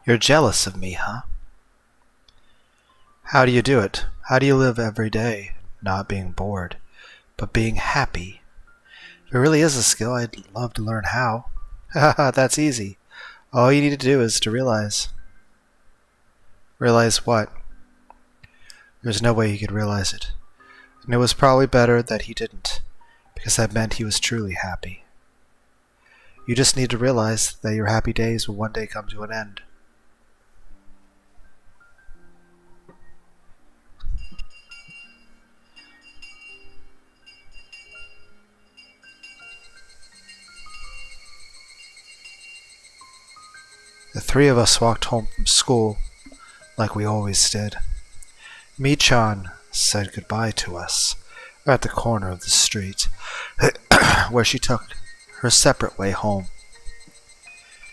You're jealous of me, huh? How do you do it? How do you live every day, not being bored, but being happy? If it really is a skill, I'd love to learn how. Haha, that's easy. All you need to do is to realize. Realize what? There's no way he could realize it. And it was probably better that he didn't, because that meant he was truly happy. You just need to realize that your happy days will one day come to an end. The three of us walked home from school like we always did. Mi-chan said goodbye to us at the corner of the street, where she took her separate way home.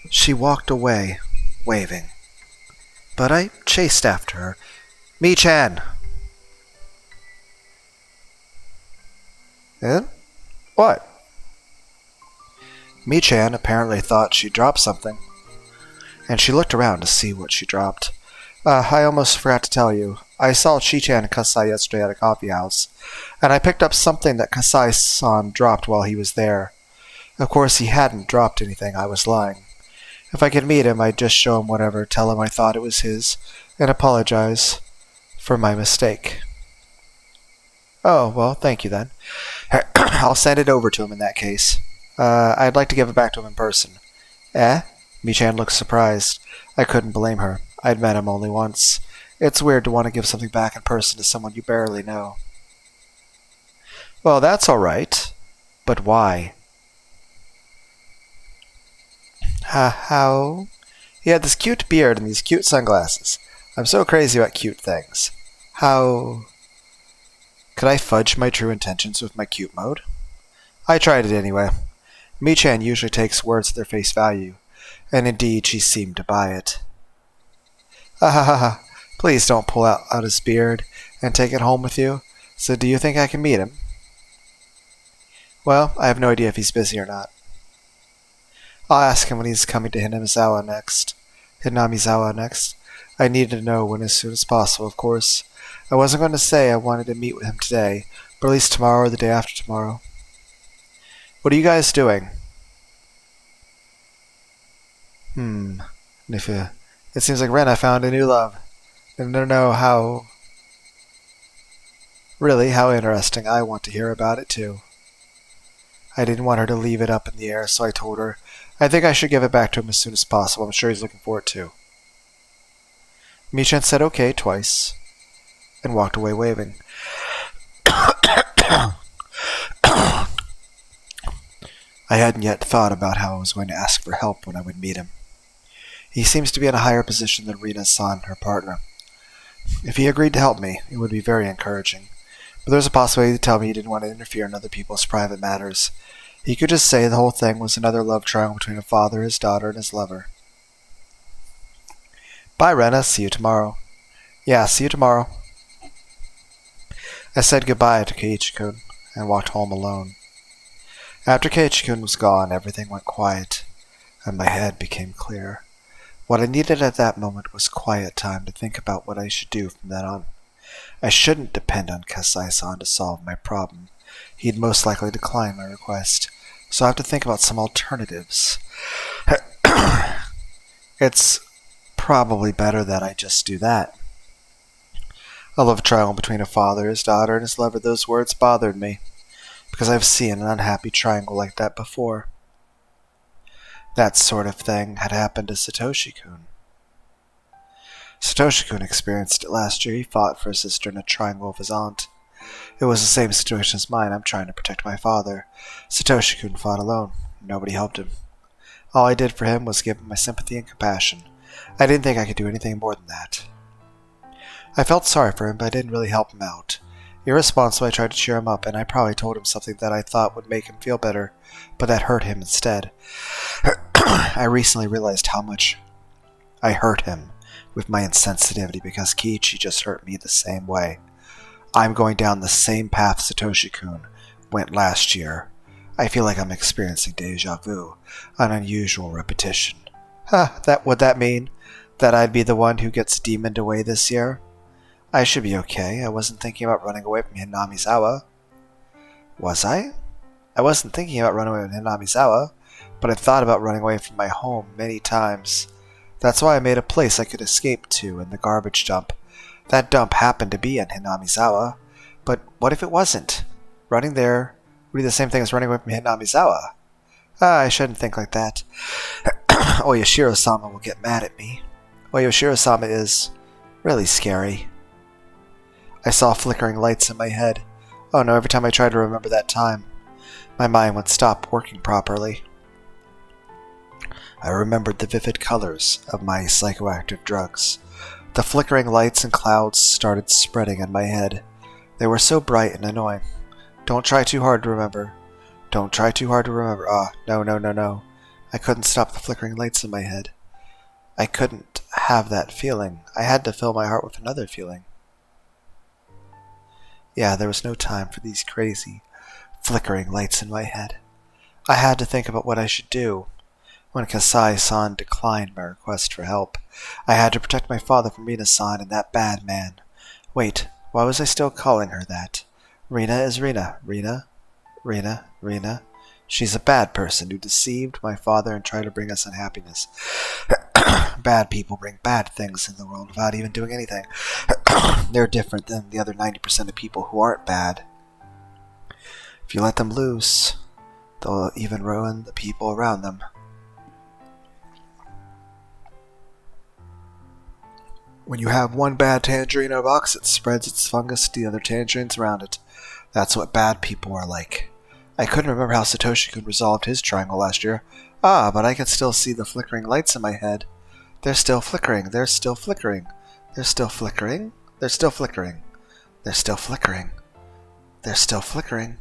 She walked away, waving, but I chased after her. Mi-chan! Eh? What? Mi-chan apparently thought she dropped something, and she looked around to see what she dropped. I almost forgot to tell you. I saw Chi-chan and Kasai yesterday at a coffee house, and I picked up something that Kasai-san dropped while he was there. Of course, he hadn't dropped anything. I was lying. If I could meet him, I'd just show him whatever, tell him I thought it was his, and apologize for my mistake. Oh, well, thank you then. I'll send it over to him in that case. I'd like to give it back to him in person. Eh? Mi-chan looked surprised. I couldn't blame her. I'd met him only once. It's weird to want to give something back in person to someone you barely know. Well, that's all right. But why? How? He had this cute beard and these cute sunglasses. I'm so crazy about cute things. How? Could I fudge my true intentions with my cute mode? I tried it anyway. Mi-chan usually takes words at their face value, and indeed she seemed to buy it. Ha ha ha. Please don't pull out his beard and take it home with you. So do you think I can meet him? Well, I have no idea if he's busy or not. I'll ask him when he's coming to Hinamizawa next. I need to know when as soon as possible, of course. I wasn't going to say I wanted to meet with him today, but at least tomorrow or the day after tomorrow. What are you guys doing? It seems like Rena found a new love. I don't know how... Really, how interesting. I want to hear about it too. I didn't want her to leave it up in the air, so I told her I think I should give it back to him as soon as possible. I'm sure he's looking for it too. Mi-chan said okay twice, and walked away waving. I hadn't yet thought about how I was going to ask for help when I would meet him. He seems to be in a higher position than Rina-san, her partner. If he agreed to help me, it would be very encouraging. But there's a possibility to tell me he didn't want to interfere in other people's private matters. He could just say the whole thing was another love triangle between a father, his daughter, and his lover. Bye, Rena. See you tomorrow. Yeah, see you tomorrow. I said goodbye to Keiichi-kun and walked home alone. After Keiichi-kun was gone, everything went quiet, and my head became clear. What I needed at that moment was quiet time to think about what I should do from then on. I shouldn't depend on Kasai-san to solve my problem. He'd most likely decline my request, so I have to think about some alternatives. It's probably better that I just do that. A love triangle between a father, his daughter, and his lover, those words bothered me, because I've seen an unhappy triangle like that before. That sort of thing had happened to Satoshi-kun. Satoshi-kun experienced it last year. He fought for his sister in a triangle of his aunt. It was the same situation as mine. I'm trying to protect my father. Satoshi-kun fought alone. Nobody helped him. All I did for him was give him my sympathy and compassion. I didn't think I could do anything more than that. I felt sorry for him, but I didn't really help him out. Irresponsibly, I tried to cheer him up, and I probably told him something that I thought would make him feel better, but that hurt him instead. I recently realized how much I hurt him with my insensitivity because Kiichi just hurt me the same way. I'm going down the same path Satoshi-kun went last year. I feel like I'm experiencing deja vu, an unusual repetition. What that mean? That I'd be the one who gets demoned away this year? I should be okay. I wasn't thinking about running away from Hinamizawa. Was I? I wasn't thinking about running away from Hinamizawa, but I've thought about running away from my home many times. That's why I made a place I could escape to in the garbage dump. That dump happened to be in Hinamizawa, but what if it wasn't? Running there would be the same thing as running away from Hinamizawa. I shouldn't think like that. Oyashiro-sama will get mad at me. Oyashiro-sama is really scary. I saw flickering lights in my head. Oh no, every time I tried to remember that time, my mind would stop working properly. I remembered the vivid colors of my psychoactive drugs. The flickering lights and clouds started spreading in my head. They were so bright and annoying. Don't try too hard to remember. Don't try too hard to remember. No. I couldn't stop the flickering lights in my head. I couldn't have that feeling. I had to fill my heart with another feeling. Yeah, there was no time for these crazy, flickering lights in my head. I had to think about what I should do. When Kasai-san declined my request for help, I had to protect my father from Rina-san and that bad man. Wait, why was I still calling her that? Rina is Rina. Rina. She's a bad person who deceived my father and tried to bring us unhappiness. Bad people bring bad things in the world without even doing anything. They're different than the other 90% of people who aren't bad. If you let them loose, they'll even ruin the people around them. When you have one bad tangerine in a box, it spreads its fungus to the other tangerines around it. That's what bad people are like. I couldn't remember how Satoshi-kun resolved his triangle last year. But I could still see the flickering lights in my head. They're still flickering. They're still flickering. They're still flickering. They're still flickering. They're still flickering. They're still flickering.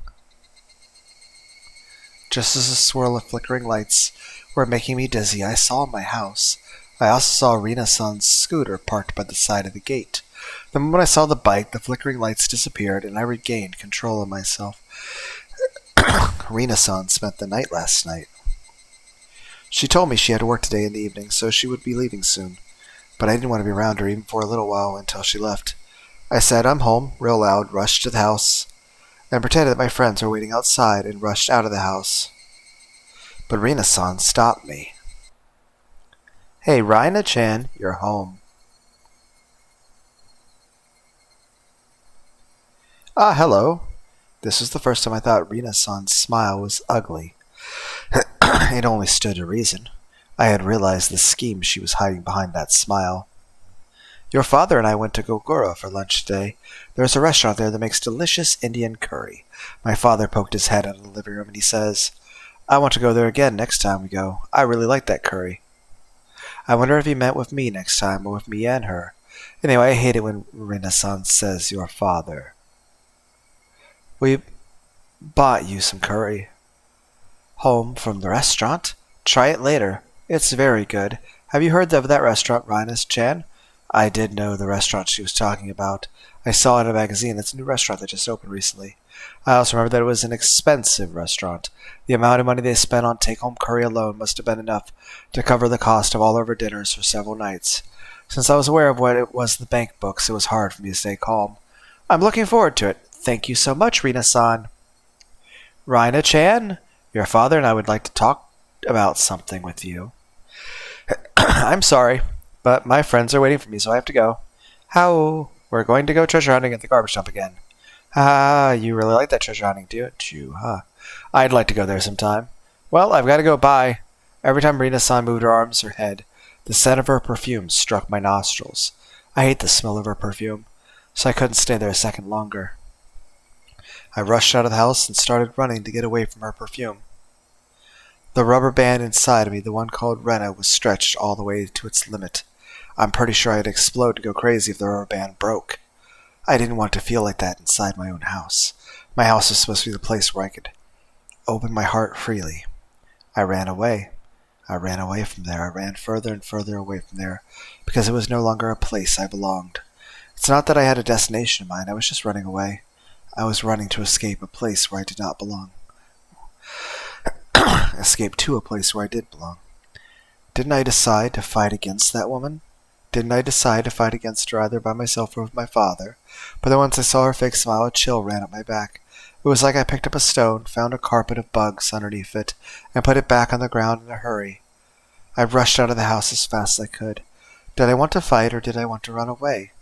Just as a swirl of flickering lights were making me dizzy, I saw my house. I also saw Rina-san's scooter parked by the side of the gate. The moment I saw the bike, the flickering lights disappeared, and I regained control of myself. Rina-san spent the night last night. She told me she had to work today in the evening, so she would be leaving soon. But I didn't want to be around her even for a little while until she left. I said, "I'm home," real loud, rushed to the house, and pretended that my friends were waiting outside and rushed out of the house. But Rina-san stopped me. "Hey, Rina-chan, you're home." Hello. This was the first time I thought Rina-san's smile was ugly. It only stood to reason. I had realized the scheme she was hiding behind that smile. "Your father and I went to Gogoro for lunch today. There's a restaurant there that makes delicious Indian curry." My father poked his head out of the living room and he says, "I want to go there again next time we go. I really like that curry." I wonder if he meant with me next time or with me and her. Anyway, I hate it when Rina-san says "your father." "We bought you some curry." "Home from the restaurant? Try it later. It's very good. Have you heard of that restaurant, Rina-chan?" I did know the restaurant she was talking about. I saw it in a magazine. It's a new restaurant that just opened recently. I also remember that it was an expensive restaurant. The amount of money they spent on take-home curry alone must have been enough to cover the cost of all of our dinners for several nights. Since I was aware of what it was in the bank books, it was hard for me to stay calm. "I'm looking forward to it. Thank you so much, Rina-san." "Rina-chan, your father and I would like to talk about something with you." "I'm sorry, but my friends are waiting for me, so I have to go." "How? We're going to go treasure hunting at the garbage dump again." You really like that treasure hunting, don't you, huh? "I'd like to go there sometime." "Well, I've got to go. Bye." Every time Rina-san moved her arms or head, the scent of her perfume struck my nostrils. I hate the smell of her perfume, so I couldn't stay there a second longer. I rushed out of the house and started running to get away from her perfume. The rubber band inside of me, the one called Rena, was stretched all the way to its limit. I'm pretty sure I'd explode and go crazy if the rubber band broke. I didn't want to feel like that inside my own house. My house was supposed to be the place where I could open my heart freely. I ran away. I ran away from there. I ran further and further away from there, because it was no longer a place I belonged. It's not that I had a destination in mind. I was just running away. I was running to escape a place where I did not belong. Escape to a place where I did belong. Didn't I decide to fight against that woman? Didn't I decide to fight against her either by myself or with my father? But then once I saw her fake smile, a chill ran up my back. It was like I picked up a stone, found a carpet of bugs underneath it, and put it back on the ground in a hurry. I rushed out of the house as fast as I could. Did I want to fight, or did I want to run away?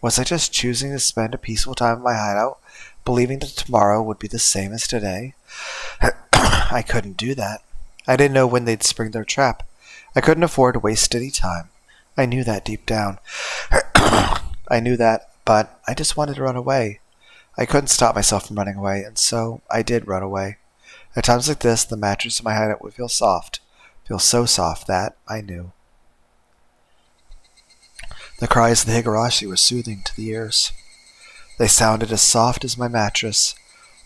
Was I just choosing to spend a peaceful time in my hideout, believing that tomorrow would be the same as today? I couldn't do that. I didn't know when they'd spring their trap. I couldn't afford to waste any time. I knew that deep down. I knew that, but I just wanted to run away. I couldn't stop myself from running away, and so I did run away. At times like this, the mattress in my hideout would feel soft. Feel so soft that I knew. The cries of the higurashi were soothing to the ears. They sounded as soft as my mattress.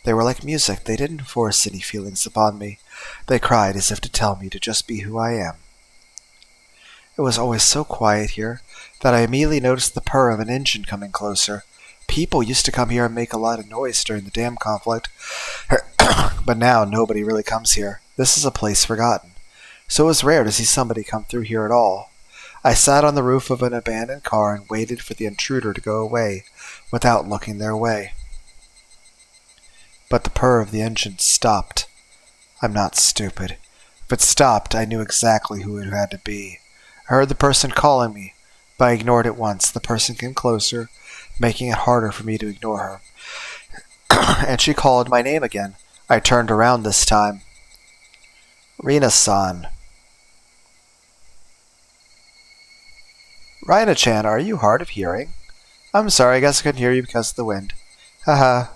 They were like music. They didn't force any feelings upon me. They cried as if to tell me to just be who I am. It was always so quiet here that I immediately noticed the purr of an engine coming closer. People used to come here and make a lot of noise during the dam conflict, but now nobody really comes here. This is a place forgotten. So it was rare to see somebody come through here at all. I sat on the roof of an abandoned car and waited for the intruder to go away without looking their way. But the purr of the engine stopped. I'm not stupid. If it stopped, I knew exactly who it had to be. I heard the person calling me, but I ignored it once. The person came closer, making it harder for me to ignore her. And she called my name again. I turned around this time. Rina-san. Rina-chan, are you hard of hearing? I'm sorry, I guess I couldn't hear you because of the wind. Haha.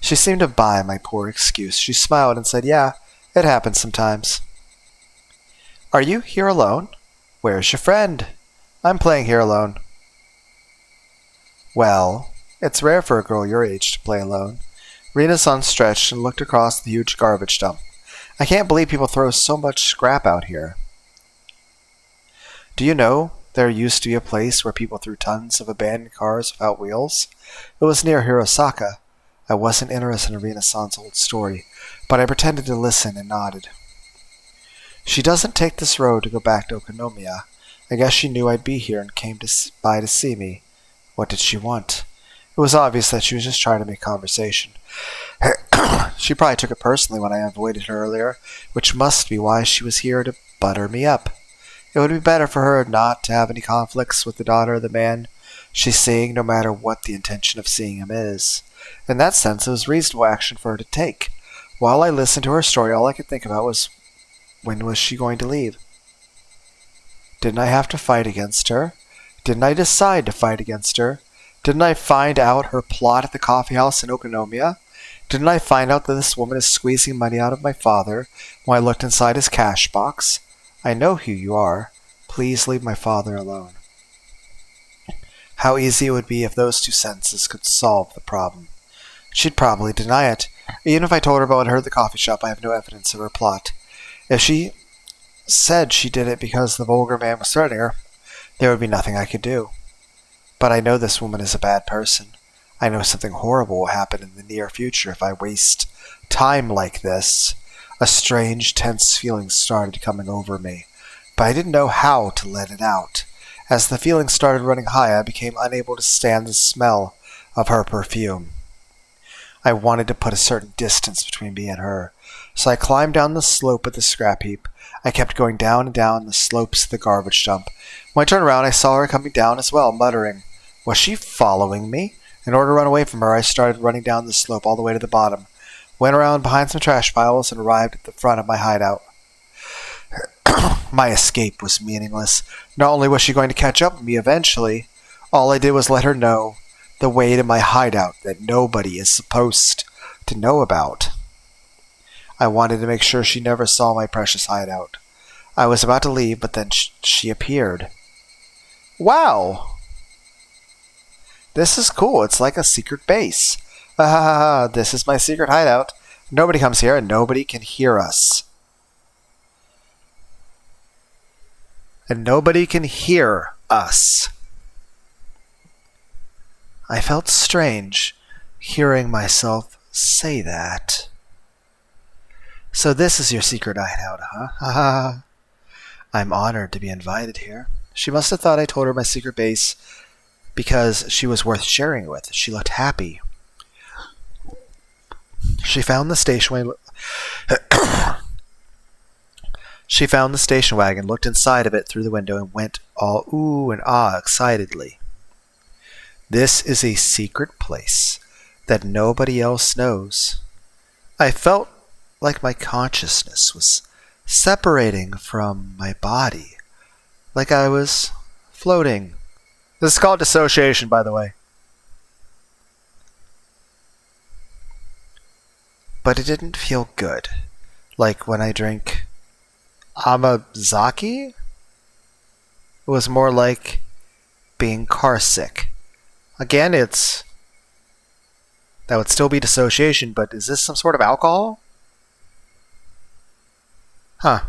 She seemed to buy my poor excuse. She smiled and said, yeah, it happens sometimes. Are you here alone? Where's your friend? I'm playing here alone. Well, it's rare for a girl your age to play alone. Rina-san stretched and looked across the huge garbage dump. I can't believe people throw so much scrap out here. Do you know, there used to be a place where people threw tons of abandoned cars without wheels? It was near Hirosaka. I wasn't interested in Rina-san's old story, but I pretended to listen and nodded. She doesn't take this road to go back to Okonomiya. I guess she knew I'd be here and came by to see me. What did she want? It was obvious that she was just trying to make conversation. She probably took it personally when I avoided her earlier, which must be why she was here to butter me up. It would be better for her not to have any conflicts with the daughter of the man she's seeing, no matter what the intention of seeing him is. In that sense, it was reasonable action for her to take. While I listened to her story, all I could think about was, when was she going to leave? Didn't I have to fight against her? Didn't I decide to fight against her? Didn't I find out her plot at the coffee house in Okonomiya? Didn't I find out that this woman is squeezing money out of my father when I looked inside his cash box? I know who you are. Please leave my father alone. How easy it would be if those two sentences could solve the problem. She'd probably deny it. Even if I told her about what I heard at the coffee shop, I have no evidence of her plot. If she said she did it because the vulgar man was threatening her, there would be nothing I could do. But I know this woman is a bad person. I know something horrible will happen in the near future if I waste time like this. A strange, tense feeling started coming over me, but I didn't know how to let it out. As the feeling started running high, I became unable to stand the smell of her perfume. I wanted to put a certain distance between me and her, so I climbed down the slope of the scrap heap. I kept going down and down the slopes of the garbage dump. When I turned around, I saw her coming down as well, muttering. Was she following me? In order to run away from her, I started running down the slope all the way to the bottom, went around behind some trash piles, and arrived at the front of my hideout. My escape was meaningless. Not only was she going to catch up with me eventually, all I did was let her know the way to my hideout that nobody is supposed to know about. I wanted to make sure she never saw my precious hideout. I was about to leave, but then she appeared. Wow! This is cool. It's like a secret base. This is my secret hideout. Nobody comes here and nobody can hear us. And nobody can hear us. I felt strange hearing myself say that. So this is your secret hideout, huh? I'm honored to be invited here. She must have thought I told her my secret base because she was worth sharing with. She looked happy. She found the station wagon, looked inside of it through the window, and went all ooh and ah excitedly. This is a secret place that nobody else knows. I felt like my consciousness was separating from my body, like I was floating. This is called dissociation, by the way. But it didn't feel good. Like when I drink Amazaki? It was more like being car sick. Again, that would still be dissociation, but is this some sort of alcohol? Huh.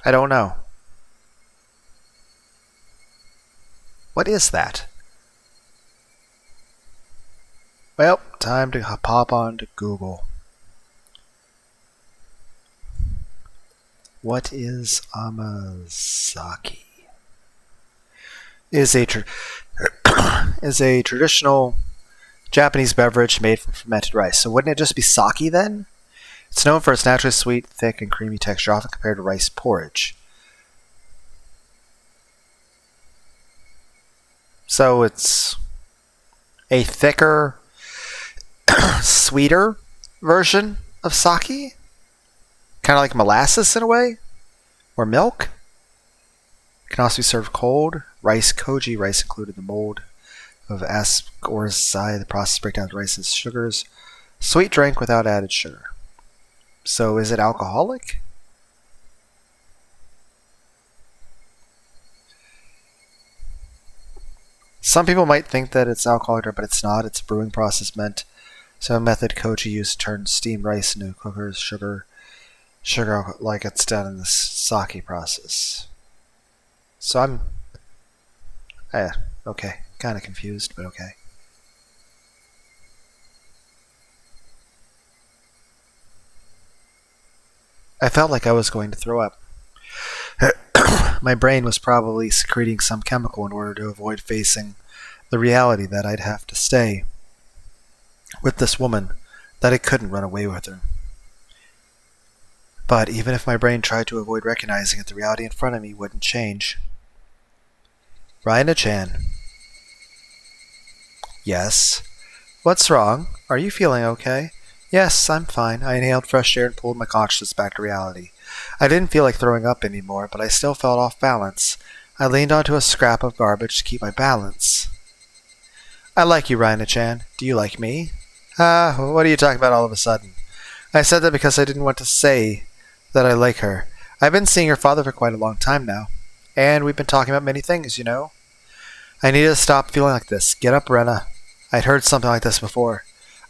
I don't know. What is that? Well, time to pop on to Google. What is Amazaki? Is a traditional Japanese beverage made from fermented rice. So wouldn't it just be sake then? It's known for its naturally sweet, thick, and creamy texture, often compared to rice porridge. So it's a thicker, sweeter version of sake? Kind of like molasses in a way? Or milk? It can also be served cold. Rice koji, rice included in the mold of ascorzi, the process breakdown of rice and sugars. Sweet drink without added sugar. So is it alcoholic? Some people might think that it's alcoholic, but it's not. It's a brewing process meant. So a method koji used to turn steamed rice into cookers, sugar like it's done in the sake process. So I'm okay, kind of confused, but okay. I felt like I was going to throw up. My brain was probably secreting some chemical in order to avoid facing the reality that I'd have to stay with this woman, that I couldn't run away with her. But even if my brain tried to avoid recognizing it, the reality in front of me wouldn't change. Raina-chan. Yes. What's wrong? Are you feeling okay? Yes, I'm fine. I inhaled fresh air and pulled my consciousness back to reality. I didn't feel like throwing up anymore, but I still felt off balance. I leaned onto a scrap of garbage to keep my balance. I like you, Raina-chan. Do you like me? What are you talking about all of a sudden? I said that because I didn't want to say that I like her. I've been seeing her father for quite a long time now. And we've been talking about many things, you know. I needed to stop feeling like this. Get up, Rena. I'd heard something like this before.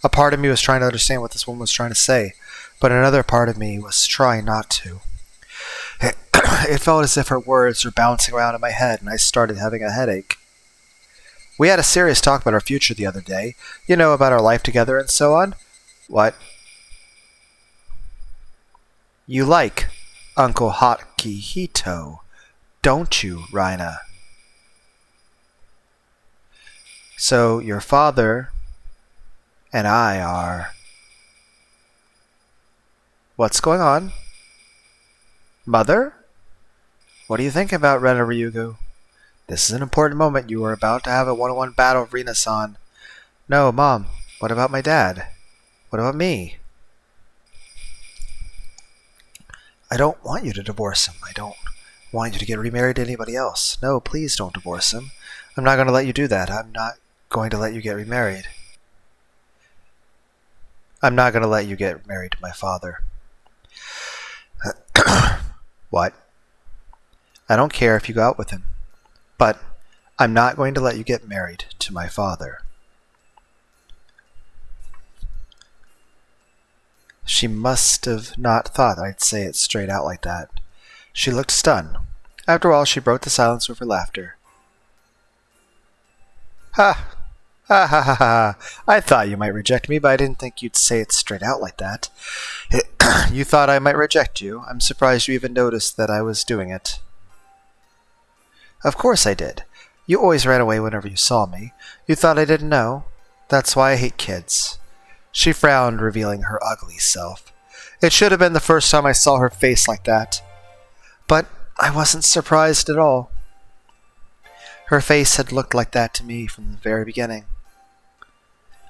A part of me was trying to understand what this woman was trying to say, but another part of me was trying not to. It felt as if her words were bouncing around in my head, and I started having a headache. We had a serious talk about our future the other day. You know, about our life together and so on. What? You like Uncle Hakihito, don't you, Raina? So your father and I are... What's going on? Mother? What are you thinking about, Rena Ryugu? This is an important moment. You are about to have a one-on-one battle with Rina-san. No, Mom. What about my dad? What about me? I don't want you to divorce him. I don't want you to get remarried to anybody else. No, please don't divorce him. I'm not going to let you do that. I'm not going to let you get remarried. I'm not going to let you get married to my father. What? I don't care if you go out with him. But I'm not going to let you get married to my father. She must have not thought I'd say it straight out like that. She looked stunned. After all, she broke the silence with her laughter. Ha! Ha ha ha ha! I thought you might reject me, but I didn't think you'd say it straight out like that. You thought I might reject you. I'm surprised you even noticed that I was doing it. Of course I did. You always ran away whenever you saw me. You thought I didn't know? That's why I hate kids. She frowned, revealing her ugly self. It should have been the first time I saw her face like that. But I wasn't surprised at all. Her face had looked like that to me from the very beginning.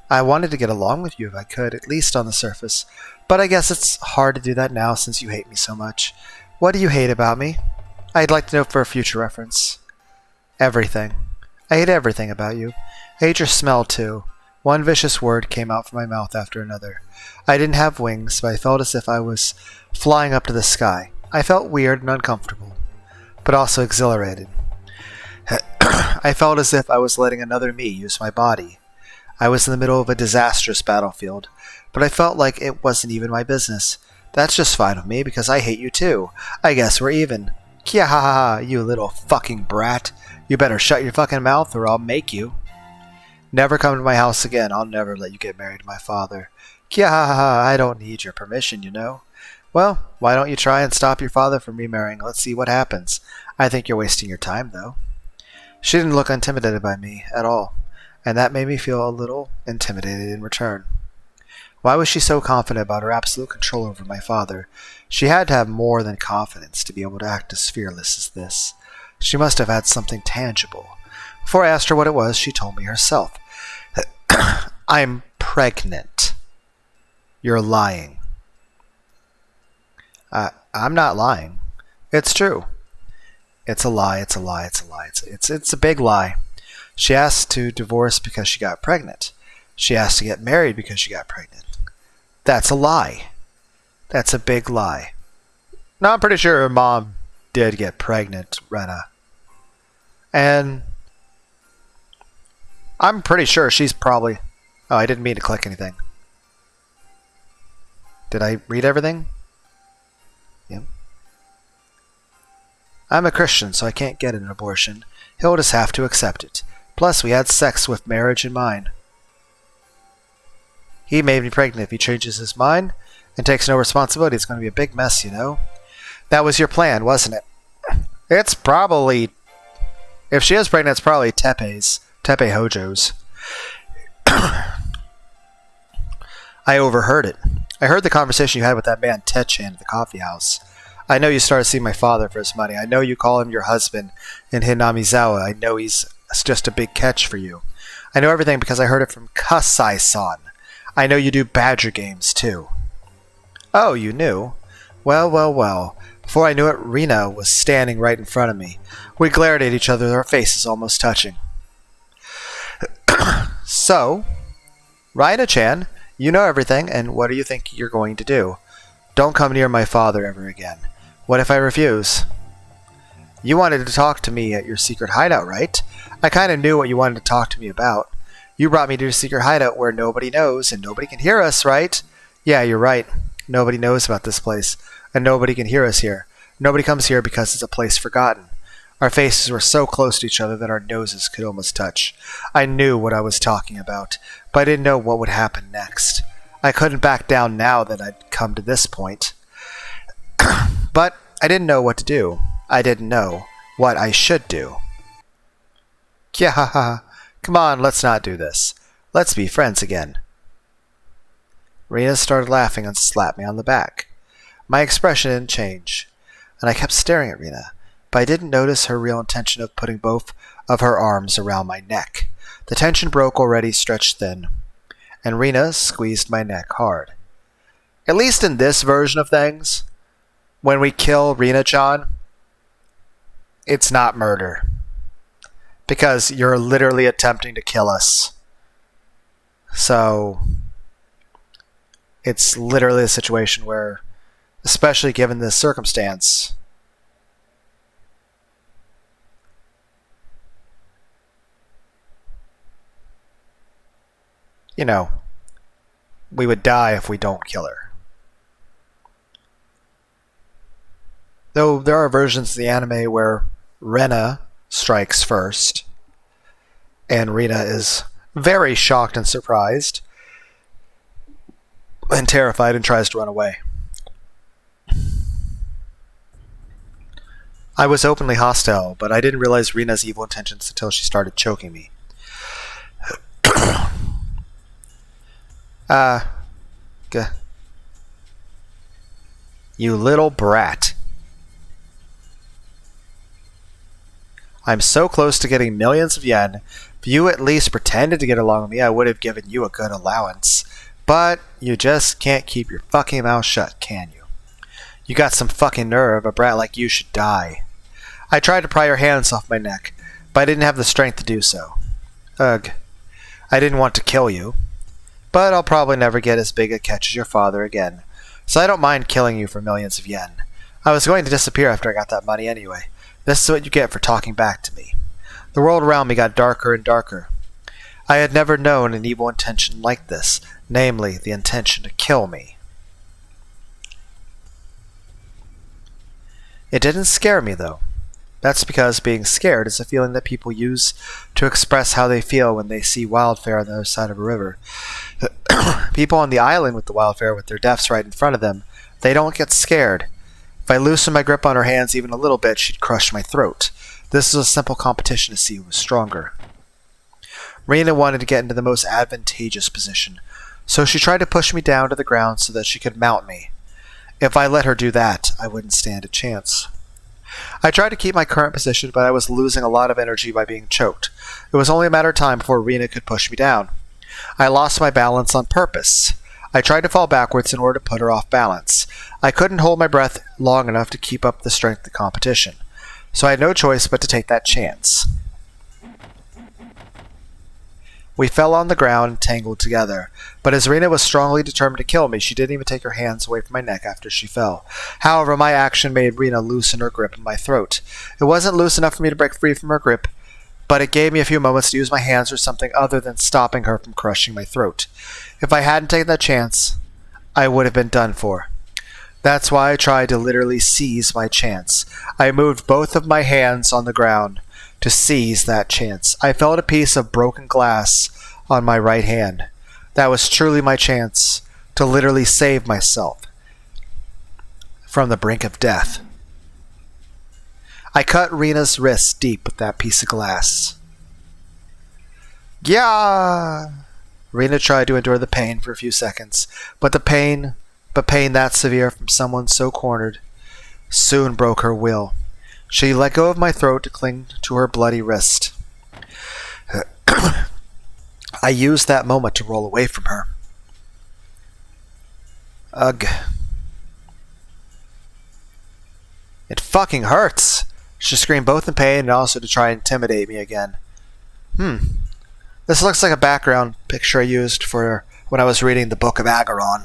I wanted to get along with you if I could, at least on the surface, but I guess it's hard to do that now since you hate me so much. What do you hate about me? I'd like to know for a future reference. Everything. I hate everything about you. I hate your smell, too. One vicious word came out from my mouth after another. I didn't have wings, but I felt as if I was flying up to the sky. I felt weird and uncomfortable, but also exhilarated. I felt as if I was letting another me use my body. I was in the middle of a disastrous battlefield, but I felt like it wasn't even my business. That's just fine with me, because I hate you too. I guess we're even. Kia ha ha ha, you little fucking brat. You better shut your fucking mouth or I'll make you. Never come to my house again. I'll never let you get married to my father. Kia ha ha ha, I don't need your permission, you know. Well, why don't you try and stop your father from remarrying? Let's see what happens. I think you're wasting your time, though. She didn't look intimidated by me at all, and that made me feel a little intimidated in return. Why was she so confident about her absolute control over my father? She had to have more than confidence to be able to act as fearless as this. She must have had something tangible. Before I asked her what it was, she told me herself. I'm pregnant. You're lying. I'm not lying. It's true. It's a lie, it's a lie, it's a lie. It's a big lie. She asked to divorce because she got pregnant. She asked to get married because she got pregnant. That's a lie. That's a big lie. Now, I'm pretty sure her mom did get pregnant, Rena. And I'm pretty sure she's probably... Oh, I didn't mean to click anything. Did I read everything? Yep. I'm a Christian, so I can't get an abortion. He'll just have to accept it. Plus, we had sex with marriage in mind. He made me pregnant. If he changes his mind and takes no responsibility, it's going to be a big mess, you know? That was your plan, wasn't it? It's probably... If she is pregnant, it's probably Tepe Hojo's. I overheard it. I heard the conversation you had with that man Ted-chan at the coffee house. I know you started seeing my father for his money. I know you call him your husband in Hinamizawa. I know he's just a big catch for you. I know everything because I heard it from Kasai-san. I know you do Badger games, too. Oh, you knew? Well, well, well. Before I knew it, Rena was standing right in front of me. We glared at each other, our faces almost touching. So, Rina-chan, you know everything, and what do you think you're going to do? Don't come near my father ever again. What if I refuse? You wanted to talk to me at your secret hideout, right? I kind of knew what you wanted to talk to me about. You brought me to your secret hideout where nobody knows and nobody can hear us, right? Yeah, you're right. Nobody knows about this place, and nobody can hear us here. Nobody comes here because it's a place forgotten. Our faces were so close to each other that our noses could almost touch. I knew what I was talking about, but I didn't know what would happen next. I couldn't back down now that I'd come to this point. But I didn't know what to do. I didn't know what I should do. Kya, come on, let's not do this. Let's be friends again. Rena started laughing and slapped me on the back. My expression didn't change, and I kept staring at Rena, but I didn't notice her real intention of putting both of her arms around my neck. The tension broke already stretched thin, and Rena squeezed my neck hard. At least in this version of things, when we kill Rina-chan, it's not murder. Because you're literally attempting to kill us. So, it's literally a situation where, especially given this circumstance, you know, we would die if we don't kill her. Though there are versions of the anime where Rena strikes first, and Rena is very shocked and surprised, and terrified and tries to run away. I was openly hostile, but I didn't realize Rina's evil intentions until she started choking me. You little brat. I'm so close to getting millions of yen. If you at least pretended to get along with me, I would have given you a good allowance. But you just can't keep your fucking mouth shut, can you? You got some fucking nerve. A brat like you should die. I tried to pry her hands off my neck, but I didn't have the strength to do so. Ugh. I didn't want to kill you. But I'll probably never get as big a catch as your father again, so I don't mind killing you for millions of yen. I was going to disappear after I got that money anyway. This is what you get for talking back to me. The world around me got darker and darker. I had never known an evil intention like this, namely, the intention to kill me. It didn't scare me, though. That's because being scared is a feeling that people use to express how they feel when they see wildfare on the other side of a river. People on the island with the wildfare with their deaths right in front of them, they don't get scared. If I loosened my grip on her hands even a little bit, she'd crush my throat. This was a simple competition to see who was stronger. Rina wanted to get into the most advantageous position, so she tried to push me down to the ground so that she could mount me. If I let her do that, I wouldn't stand a chance. I tried to keep my current position, but I was losing a lot of energy by being choked. It was only a matter of time before Rina could push me down. I lost my balance on purpose. I tried to fall backwards in order to put her off balance. I couldn't hold my breath long enough to keep up the strength of the competition, so I had no choice but to take that chance. We fell on the ground and tangled together, but as Rina was strongly determined to kill me, she didn't even take her hands away from my neck after she fell. However, my action made Rina loosen her grip on my throat. It wasn't loose enough for me to break free from her grip, but it gave me a few moments to use my hands for something other than stopping her from crushing my throat. If I hadn't taken that chance, I would have been done for. That's why I tried to literally seize my chance. I moved both of my hands on the ground to seize that chance. I felt a piece of broken glass on my right hand. That was truly my chance to literally save myself from the brink of death. I cut Rina's wrist deep with that piece of glass. Yeah! Rina tried to endure the pain for a few seconds, but pain that severe from someone so cornered soon broke her will. She let go of my throat to cling to her bloody wrist. I used that moment to roll away from her. Ugh. It fucking hurts! She screamed both in pain and also to try and intimidate me again. This looks like a background picture I used for when I was reading the Book of Agaron.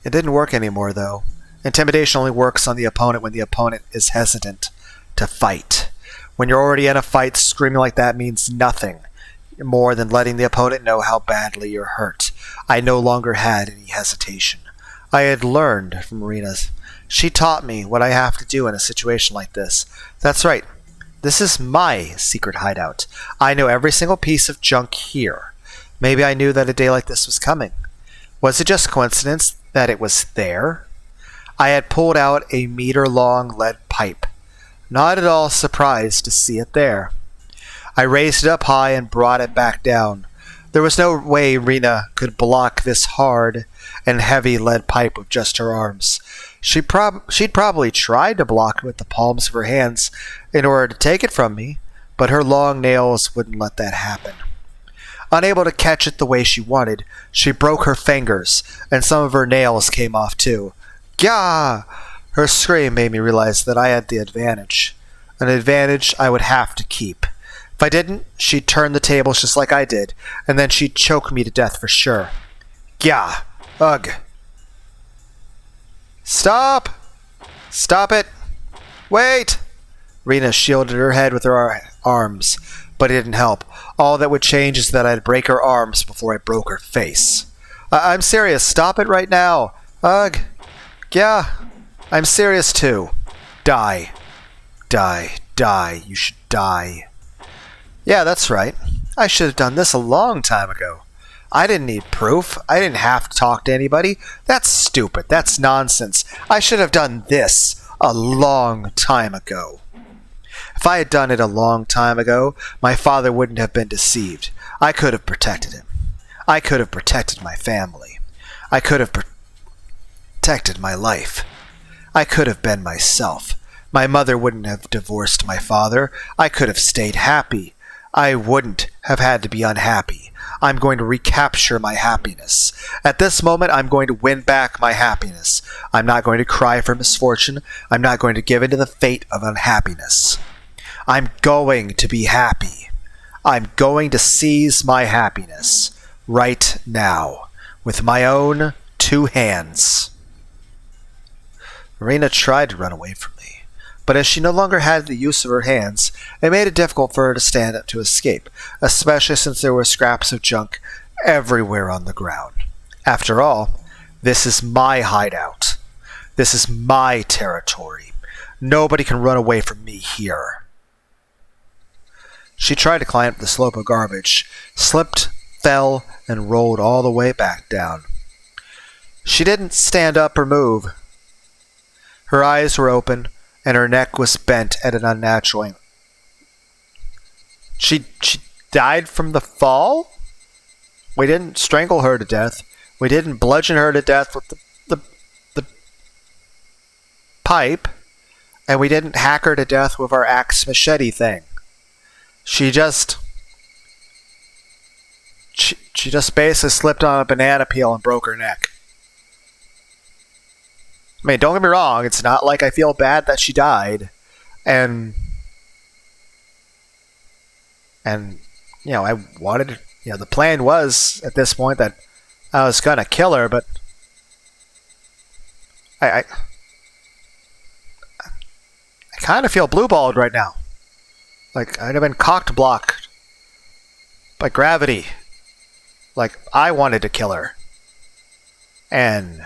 It didn't work anymore, though. Intimidation only works on the opponent when the opponent is hesitant to fight. When you're already in a fight, screaming like that means nothing more than letting the opponent know how badly you're hurt. I no longer had any hesitation. I had learned from Rina's. She taught me what I have to do in a situation like this. That's right. This is my secret hideout. I know every single piece of junk here. Maybe I knew that a day like this was coming. Was it just coincidence that it was there? I had pulled out a meter-long lead pipe. Not at all surprised to see it there. I raised it up high and brought it back down. There was no way Rina could block this hard and heavy lead pipe with just her arms. She'd probably tried to block it with the palms of her hands in order to take it from me, but her long nails wouldn't let that happen. Unable to catch it the way she wanted, she broke her fingers, and some of her nails came off too. Gah! Her scream made me realize that I had the advantage. An advantage I would have to keep. If I didn't, she'd turn the tables just like I did, and then she'd choke me to death for sure. Gah! Ugh! Stop! Stop it! Wait! Rina shielded her head with her arms, but it didn't help. All that would change is that I'd break her arms before I broke her face. I'm serious. Stop it right now. Ugh. Yeah, I'm serious too. Die. Die. Die. You should die. Yeah, that's right. I should have done this a long time ago. I didn't need proof. I didn't have to talk to anybody. That's stupid. That's nonsense. I should have done this a long time ago. If I had done it a long time ago, my father wouldn't have been deceived. I could have protected him. I could have protected my family. I could have protected my life. I could have been myself. My mother wouldn't have divorced my father. I could have stayed happy. I wouldn't have had to be unhappy. I'm going to recapture my happiness. At this moment, I'm going to win back my happiness. I'm not going to cry for misfortune. I'm not going to give in to the fate of unhappiness. I'm going to be happy. I'm going to seize my happiness right now with my own 2 hands. Rena tried to run away from me, but as she no longer had the use of her hands, it made it difficult for her to stand up to escape, especially since there were scraps of junk everywhere on the ground. After all, this is my hideout. This is my territory. Nobody can run away from me here. She tried to climb up the slope of garbage, slipped, fell, and rolled all the way back down. She didn't stand up or move. Her eyes were open, and her neck was bent at an unnatural angle. She died from the fall? We didn't strangle her to death. We didn't bludgeon her to death with the pipe. And we didn't hack her to death with our axe machete thing. She just basically slipped on a banana peel and broke her neck. I mean, don't get me wrong, it's not like I feel bad that she died. And I wanted, the plan was at this point that I was gonna kill her, but I kind of feel blue-balled right now. Like, I'd have been cock-blocked by gravity. Like, I wanted to kill her. And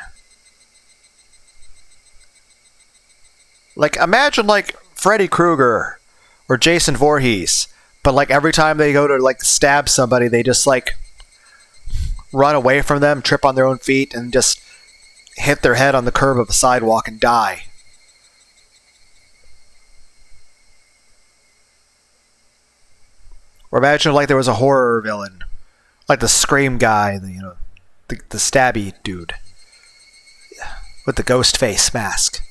like, imagine like Freddy Krueger or Jason Voorhees, but like every time they go to like stab somebody, they just like run away from them, trip on their own feet, and just hit their head on the curb of a sidewalk and die. Or imagine like there was a horror villain, like the Scream guy, the stabby dude with the ghost face mask.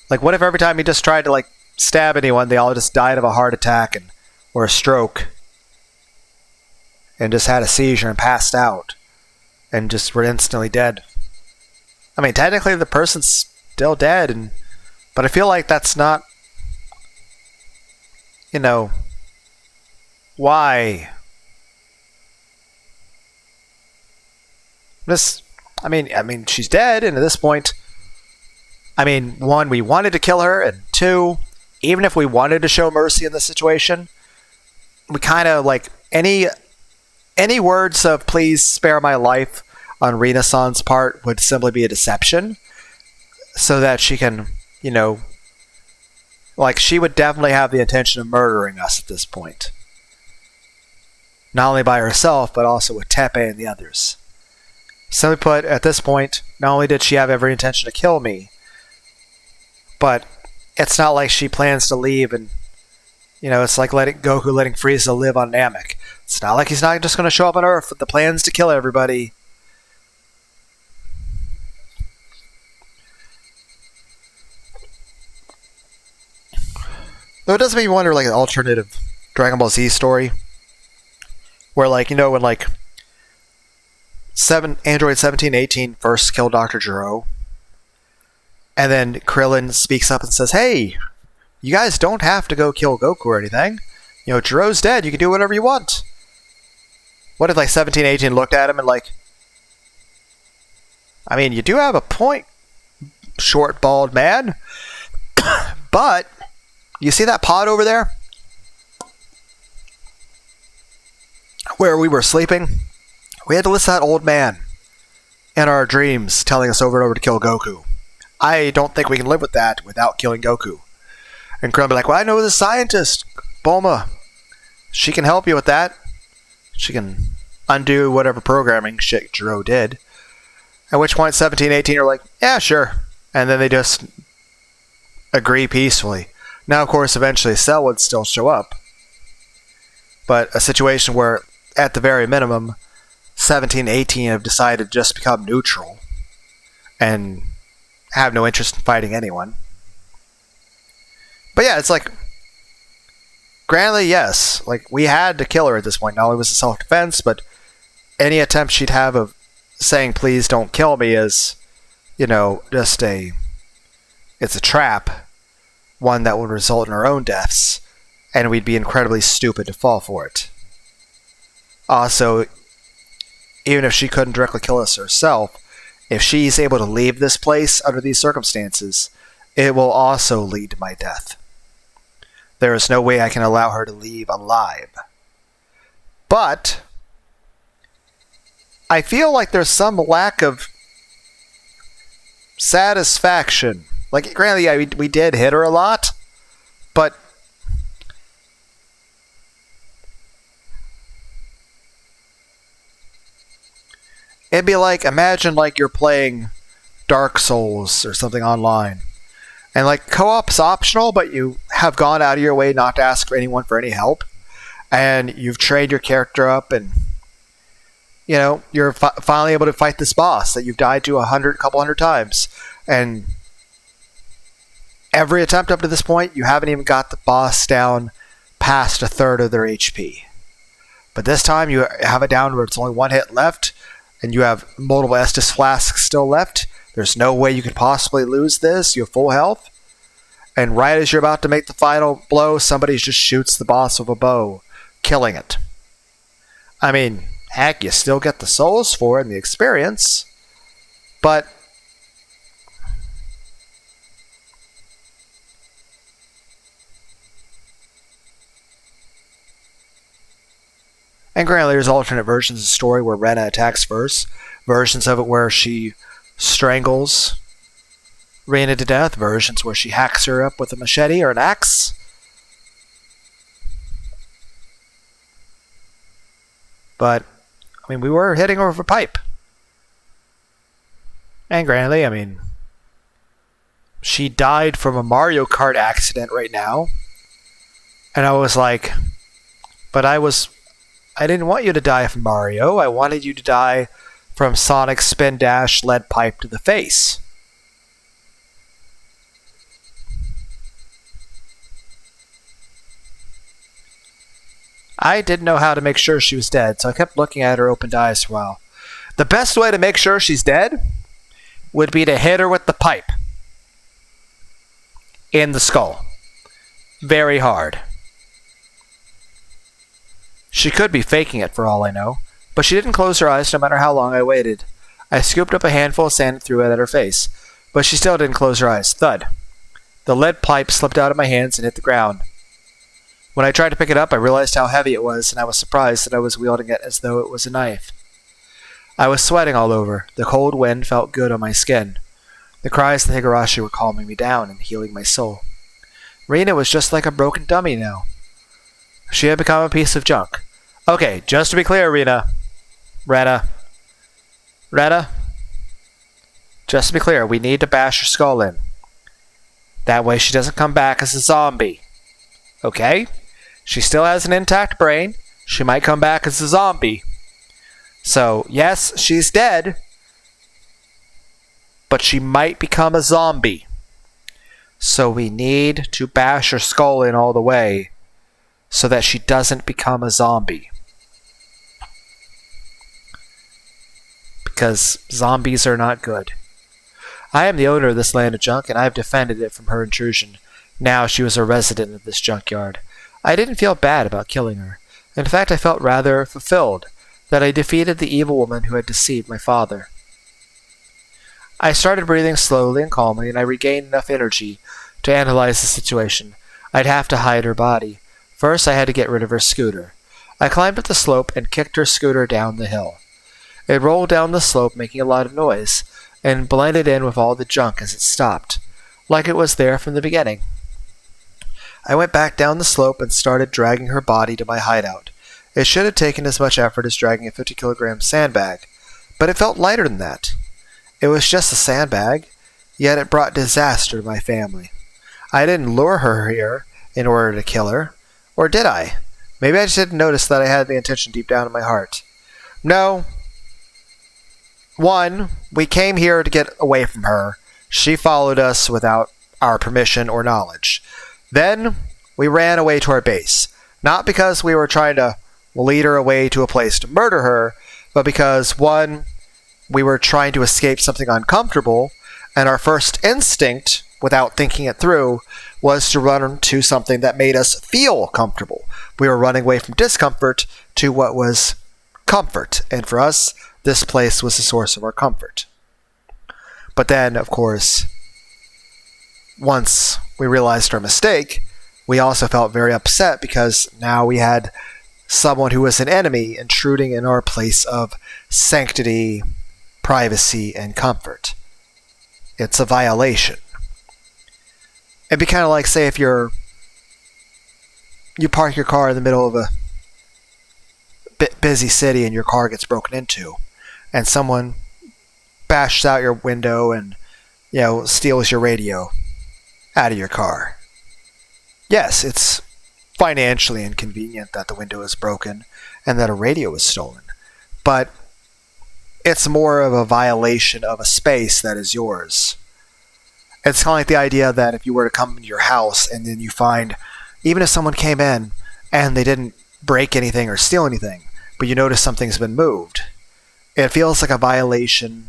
Like, what if every time he just tried to like stab anyone, they all just died of a heart attack or a stroke, and just had a seizure and passed out, and just were instantly dead? I mean, technically the person's still dead, but I feel like that's not, why? I mean, she's dead, and at this point, one, we wanted to kill her, and two, even if we wanted to show mercy in this situation, we kind of like any words of "please spare my life" on Rena-san's part would simply be a deception, so that she can, like, she would definitely have the intention of murdering us at this point. Not only by herself, but also with Tepe and the others. Simply put, at this point, not only did she have every intention to kill me, but it's not like she plans to leave and, it's like Goku letting Frieza live on Namek. It's not like he's not just going to show up on Earth with the plans to kill everybody. Though it does make me wonder, like, an alternative Dragon Ball Z story, where, like, when, like, Android 1718 first killed Dr. Gero, and then Krillin speaks up and says, "Hey, you guys don't have to go kill Goku or anything. Gero's dead. You can do whatever you want." What if, like, 1718 looked at him and, like, I mean, you do have a point, short, bald man, but you see that pod over there? Where we were sleeping? We had to listen to that old man in our dreams telling us over and over to kill Goku. I don't think we can live with that without killing Goku. And Krillin be like, "Well, I know the scientist, Bulma. She can help you with that. She can undo whatever programming shit Jiro did. At which point 17, 18 are like, yeah, sure. And then they just agree peacefully. Now, of course, eventually Cell would still show up. But a situation where, at the very minimum, 17, 18 have decided to just become neutral and have no interest in fighting anyone. But yeah, it's like, granted, yes, like, we had to kill her at this point. Not only was it self-defense, but any attempt she'd have of saying, please don't kill me is, just it's a trap, one that would result in our own deaths, and we'd be incredibly stupid to fall for it. Also, even if she couldn't directly kill us herself, if she's able to leave this place under these circumstances, it will also lead to my death. There is no way I can allow her to leave alive. But I feel like there's some lack of satisfaction. Like, granted, yeah, we did hit her a lot, but it'd be like, imagine like you're playing Dark Souls or something online. And like, co-op's optional, but you have gone out of your way not to ask for anyone for any help. And you've trained your character up and, you're finally able to fight this boss that you've died to a couple hundred times. And every attempt up to this point, you haven't even got the boss down past a third of their HP. But this time, you have it down where it's only one hit left, and you have multiple Estus flasks still left. There's no way you could possibly lose this. You have full health. And right as you're about to make the final blow, somebody just shoots the boss with a bow, killing it. I mean, heck, you still get the souls for it and the experience, but and granted, there's alternate versions of the story where Rena attacks first, versions of it where she strangles Rena to death, versions where she hacks her up with a machete or an axe. But, I mean, we were hitting her with a pipe. And granted, she died from a Mario Kart accident right now. And I was like, but I didn't want you to die from Mario. I wanted you to die from Sonic spin dash lead pipe to the face. I didn't know how to make sure she was dead, so I kept looking at her opened eyes for a while. The best way to make sure she's dead would be to hit her with the pipe in the skull. Very hard. She could be faking it for all I know, but she didn't close her eyes no matter how long I waited. I scooped up a handful of sand and threw it at her face, but she still didn't close her eyes. Thud. The lead pipe slipped out of my hands and hit the ground. When I tried to pick it up, I realized how heavy it was, and I was surprised that I was wielding it as though it was a knife. I was sweating all over. The cold wind felt good on my skin. The cries of the higurashi were calming me down and healing my soul. Rena was just like a broken dummy now. She had become a piece of junk. Okay, just to be clear, Rena. Just to be clear, we need to bash her skull in. That way she doesn't come back as a zombie. Okay? She still has an intact brain. She might come back as a zombie. So, yes, she's dead. But she might become a zombie. So we need to bash her skull in all the way so that she doesn't become a zombie. Because zombies are not good. I am the owner of this land of junk, and I have defended it from her intrusion. Now she was a resident of this junkyard. I didn't feel bad about killing her. In fact, I felt rather fulfilled that I defeated the evil woman who had deceived my father. I started breathing slowly and calmly, and I regained enough energy to analyze the situation. I'd have to hide her body. First, I had to get rid of her scooter. I climbed up the slope and kicked her scooter down the hill. It rolled down the slope, making a lot of noise, and blended in with all the junk as it stopped, like it was there from the beginning. I went back down the slope and started dragging her body to my hideout. It should have taken as much effort as dragging a 50-kilogram sandbag, but it felt lighter than that. It was just a sandbag, yet it brought disaster to my family. I didn't lure her here in order to kill her, or did I? Maybe I just didn't notice that I had the intention deep down in my heart. No. 1, we came here to get away from her. She followed us without our permission or knowledge. Then, we ran away to our base. Not because we were trying to lead her away to a place to murder her, but because, 1, we were trying to escape something uncomfortable, and our first instinct, without thinking it through, was to run to something that made us feel comfortable. We were running away from discomfort to what was comfort, and for us, this place was the source of our comfort. But then, of course, once we realized our mistake, we also felt very upset because now we had someone who was an enemy intruding in our place of sanctity, privacy, and comfort. It's a violation. It'd be kind of like, say, if you park your car in the middle of a busy city and your car gets broken into, and someone bashes out your window and, steals your radio out of your car. Yes, it's financially inconvenient that the window is broken and that a radio is stolen, but it's more of a violation of a space that is yours. It's kind of like the idea that if you were to come into your house and then you find, even if someone came in and they didn't break anything or steal anything, but you notice something's been moved, it feels like a violation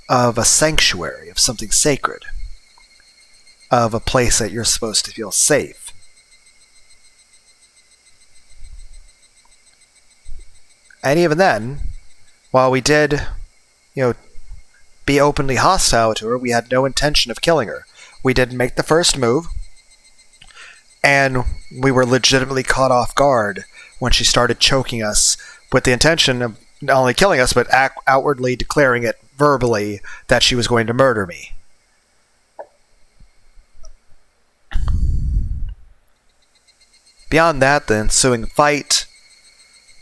of a sanctuary, of something sacred, of a place that you're supposed to feel safe. And even then, while we did, be openly hostile to her, we had no intention of killing her. We didn't make the first move, and we were legitimately caught off guard when she started choking us with the intention of not only killing us, but outwardly declaring it verbally that she was going to murder me. Beyond that, the ensuing fight,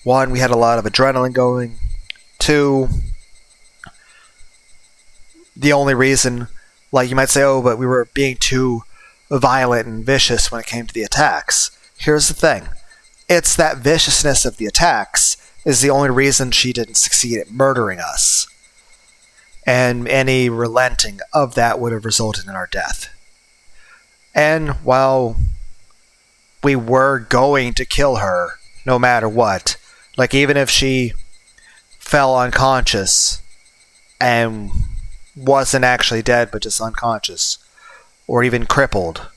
1, we had a lot of adrenaline going. 2, the only reason, you might say, but we were being too violent and vicious when it came to the attacks. Here's the thing. It's that viciousness of the attacks is the only reason she didn't succeed at murdering us. And any relenting of that would have resulted in our death. And while we were going to kill her, no matter what, even if she fell unconscious and wasn't actually dead but just unconscious, or even crippled,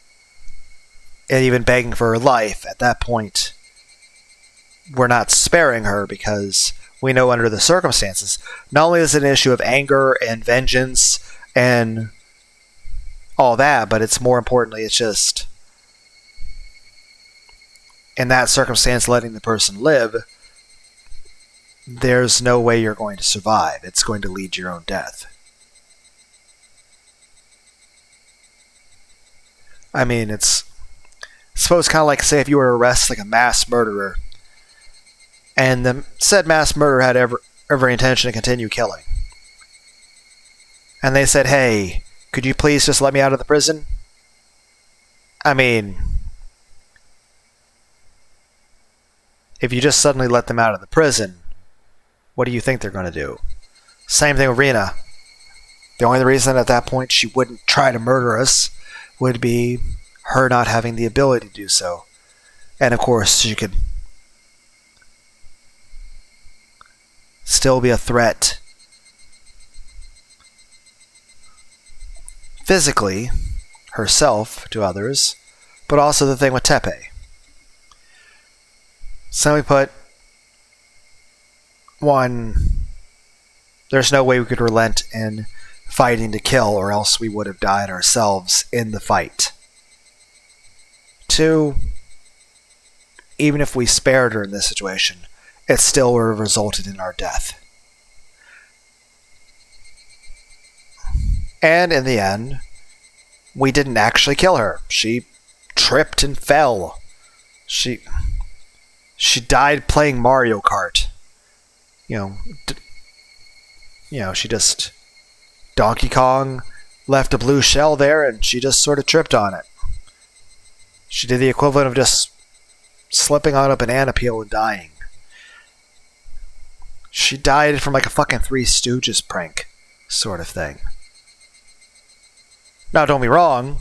and even begging for her life, at that point, we're not sparing her because we know under the circumstances, not only is it an issue of anger and vengeance and all that, but it's more importantly, it's just, in that circumstance, letting the person live, there's no way you're going to survive. It's going to lead to your own death. I mean, it's suppose kind of like, say, if you were to arrest a mass murderer, and the said mass murderer had every intention to continue killing, and they said, "Hey, could you please just let me out of the prison?" I mean, if you just suddenly let them out of the prison, what do you think they're going to do? Same thing with Rena. The only reason at that point she wouldn't try to murder us would be her not having the ability to do so. And of course, she could still be a threat physically, herself, to others, but also the thing with Tepe. So we put, 1, there's no way we could relent in fighting to kill, or else we would have died ourselves in the fight. 2, even if we spared her in this situation, it still would have resulted in our death. And in the end, we didn't actually kill her. She tripped and fell. She died playing Mario Kart. She just... Donkey Kong left a blue shell there and she just sort of tripped on it. She did the equivalent of just slipping on a banana peel and dying. She died from like a fucking Three Stooges prank sort of thing. Now, don't be wrong,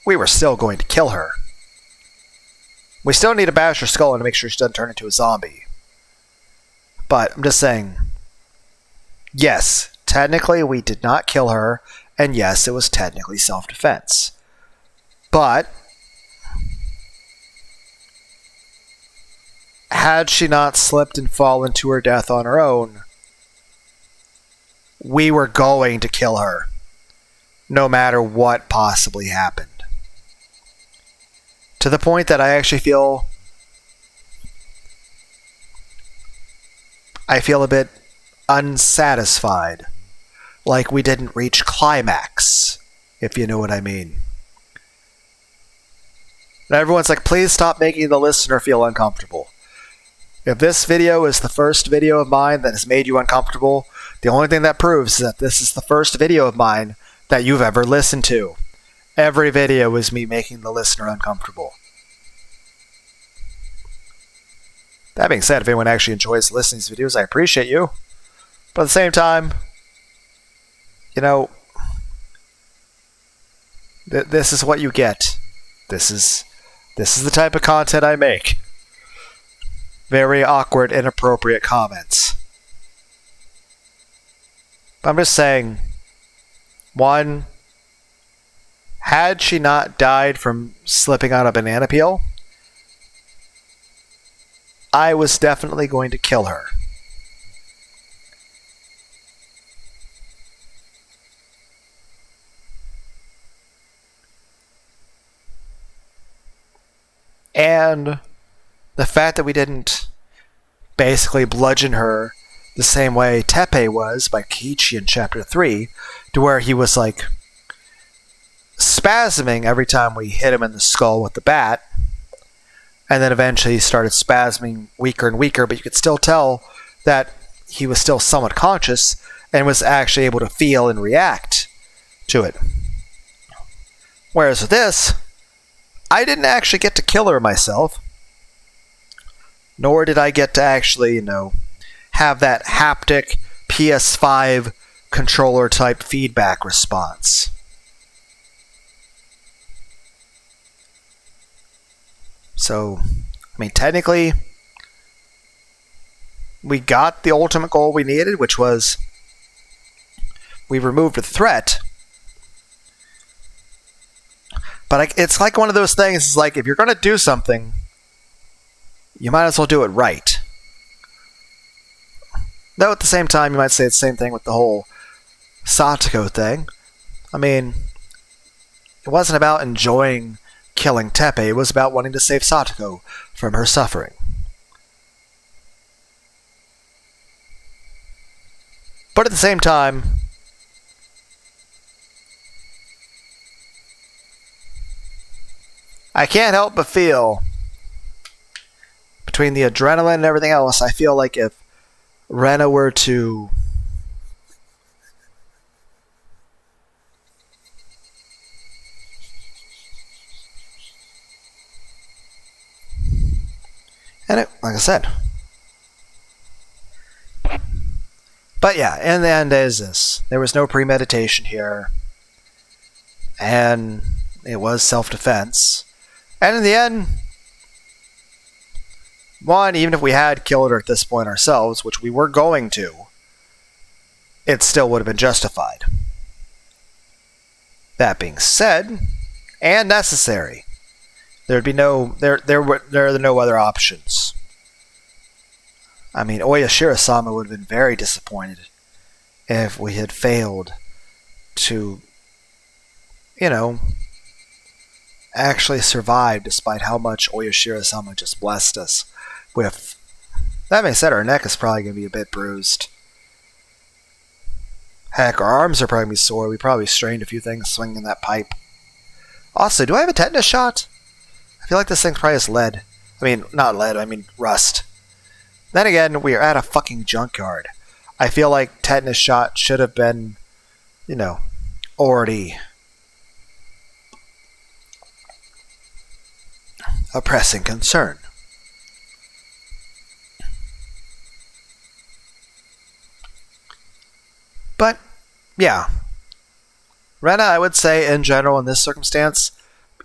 we were still going to kill her. We still need to bash her skull in to make sure she doesn't turn into a zombie. But I'm just saying, yes, technically we did not kill her, and yes, it was technically self-defense. But had she not slipped and fallen to her death on her own, we were going to kill her, no matter what possibly happened. To the point that I actually feel... I feel a bit unsatisfied. Like we didn't reach climax, if you know what I mean. And everyone's like, please stop making the listener feel uncomfortable. If this video is the first video of mine that has made you uncomfortable, the only thing that proves is that this is the first video of mine that you've ever listened to. Every video is me making the listener uncomfortable. That being said, if anyone actually enjoys listening to these videos, I appreciate you. But at the same time, this is what you get. This is the type of content I make. Very awkward, inappropriate comments. I'm just saying, one, had she not died from slipping on a banana peel, I was definitely going to kill her. And the fact that we didn't basically bludgeon her the same way Teppei was by Kiichi in Chapter 3, to where he was like spasming every time we hit him in the skull with the bat, and then eventually he started spasming weaker and weaker, but you could still tell that he was still somewhat conscious and was actually able to feel and react to it. Whereas with this, I didn't actually get to kill her myself, nor did I get to actually, have that haptic PS5 controller type feedback response. So, technically, we got the ultimate goal we needed, which was we removed the threat. But it's like one of those things, it's like if you're going to do something, you might as well do it right. Though at the same time, you might say the same thing with the whole Satoko thing. It wasn't about enjoying killing Teppei, it was about wanting to save Satoko from her suffering. But at the same time, I can't help but feel, between the adrenaline and everything else, I feel like if Rena were to like I said. But yeah, in the end is this. There was no premeditation here. And it was self-defense. And in the end, one, even if we had killed her at this point ourselves, which we were going to, it still would have been justified. That being said, and necessary, there'd be there are no other options. Oyashiro-sama would have been very disappointed if we had failed to, actually survive despite how much Oyashiro-sama just blessed us with. That being said, our neck is probably going to be a bit bruised. Heck, our arms are probably going to be sore. We probably strained a few things swinging that pipe. Also, do I have a tetanus shot? I feel like this thing probably has lead. I mean, not lead, I mean rust. Then again, we are at a fucking junkyard. I feel like tetanus shot should have been, already a pressing concern. But, yeah. Rena, I would say, in general, in this circumstance,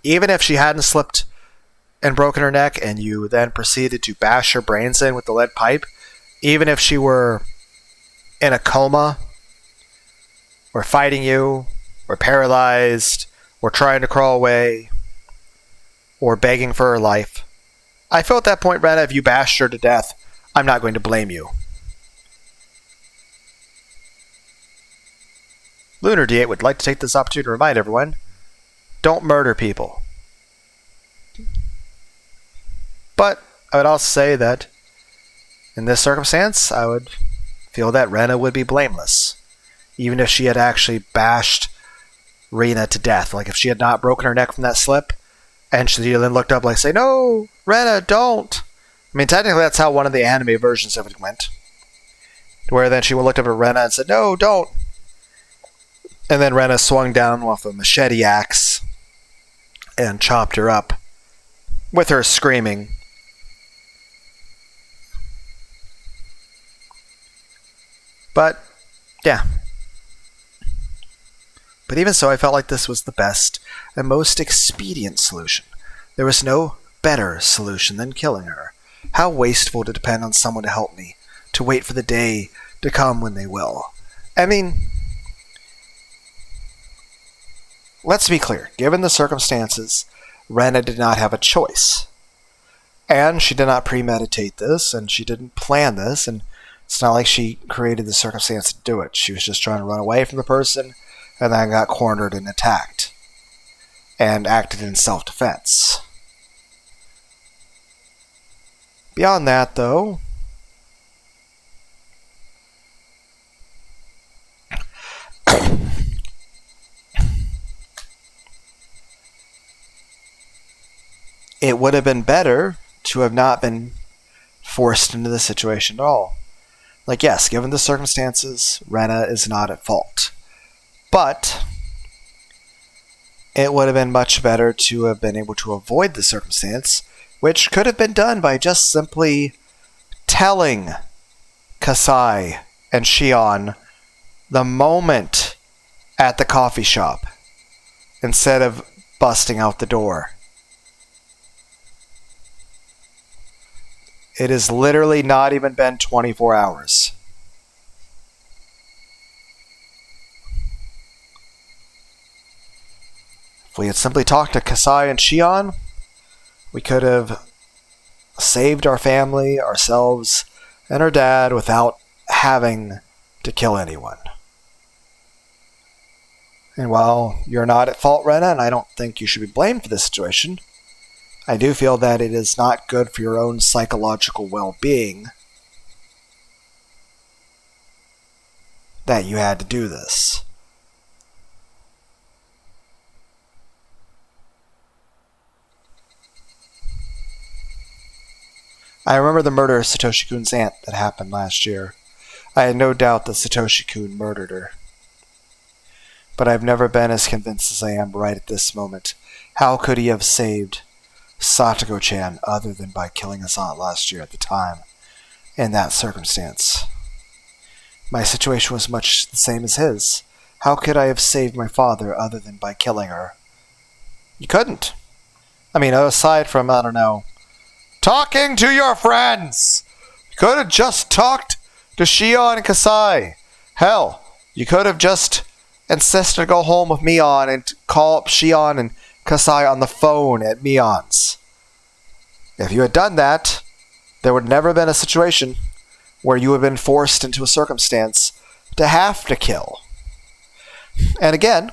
even if she hadn't slipped and broken her neck and you then proceeded to bash her brains in with the lead pipe, even if she were in a coma, or fighting you, or paralyzed, or trying to crawl away, or begging for her life, I feel at that point, Rena, if you bashed her to death, I'm not going to blame you. Lunar D8 would like to take this opportunity to remind everyone, don't murder people. But I would also say that in this circumstance, I would feel that Rena would be blameless, even if she had actually bashed Rena to death. Like if she had not broken her neck from that slip, and she then looked up like, say, no, Rena, don't. I mean, technically that's how one of the anime versions of it went. Where then she looked up at Rena and said, no, don't. And then Rena swung down with a machete axe and chopped her up, with her screaming. But, yeah. But even so, I felt like this was the best and most expedient solution. There was no better solution than killing her. How wasteful to depend on someone to help me, to wait for the day to come when they will. I mean, let's be clear. Given the circumstances, Rena did not have a choice. And she did not premeditate this, and she didn't plan this, and it's not like she created the circumstance to do it. She was just trying to run away from the person, and then got cornered and attacked, and acted in self-defense. Beyond that, though, it would have been better to have not been forced into the situation at all. Like, yes, given the circumstances, Rena is not at fault. But it would have been much better to have been able to avoid the circumstance, which could have been done by just simply telling Kasai and Shion the moment at the coffee shop, instead of busting out the door. It has literally not even been 24 hours. If we had simply talked to Kasai and Shion, we could have saved our family, ourselves, and our dad without having to kill anyone. And while you're not at fault, Rena, and I don't think you should be blamed for this situation, I do feel that it is not good for your own psychological well-being that you had to do this. I remember the murder of Satoshi-kun's aunt that happened last year. I had no doubt that Satoshi-kun murdered her. But I've never been as convinced as I am right at this moment. How could he have saved Satoko-chan other than by killing his aunt last year at the time, in that circumstance? My situation was much the same as his. How could I have saved my father other than by killing her? You couldn't. I mean, aside from, I don't know, talking to your friends! You could have just talked to Shion and Kasai. Hell, you could have just insisted to go home with Mion and call up Shion and Kasai on the phone at Mion's. If you had done that, there would never have been a situation where you would have been forced into a circumstance to have to kill. And again,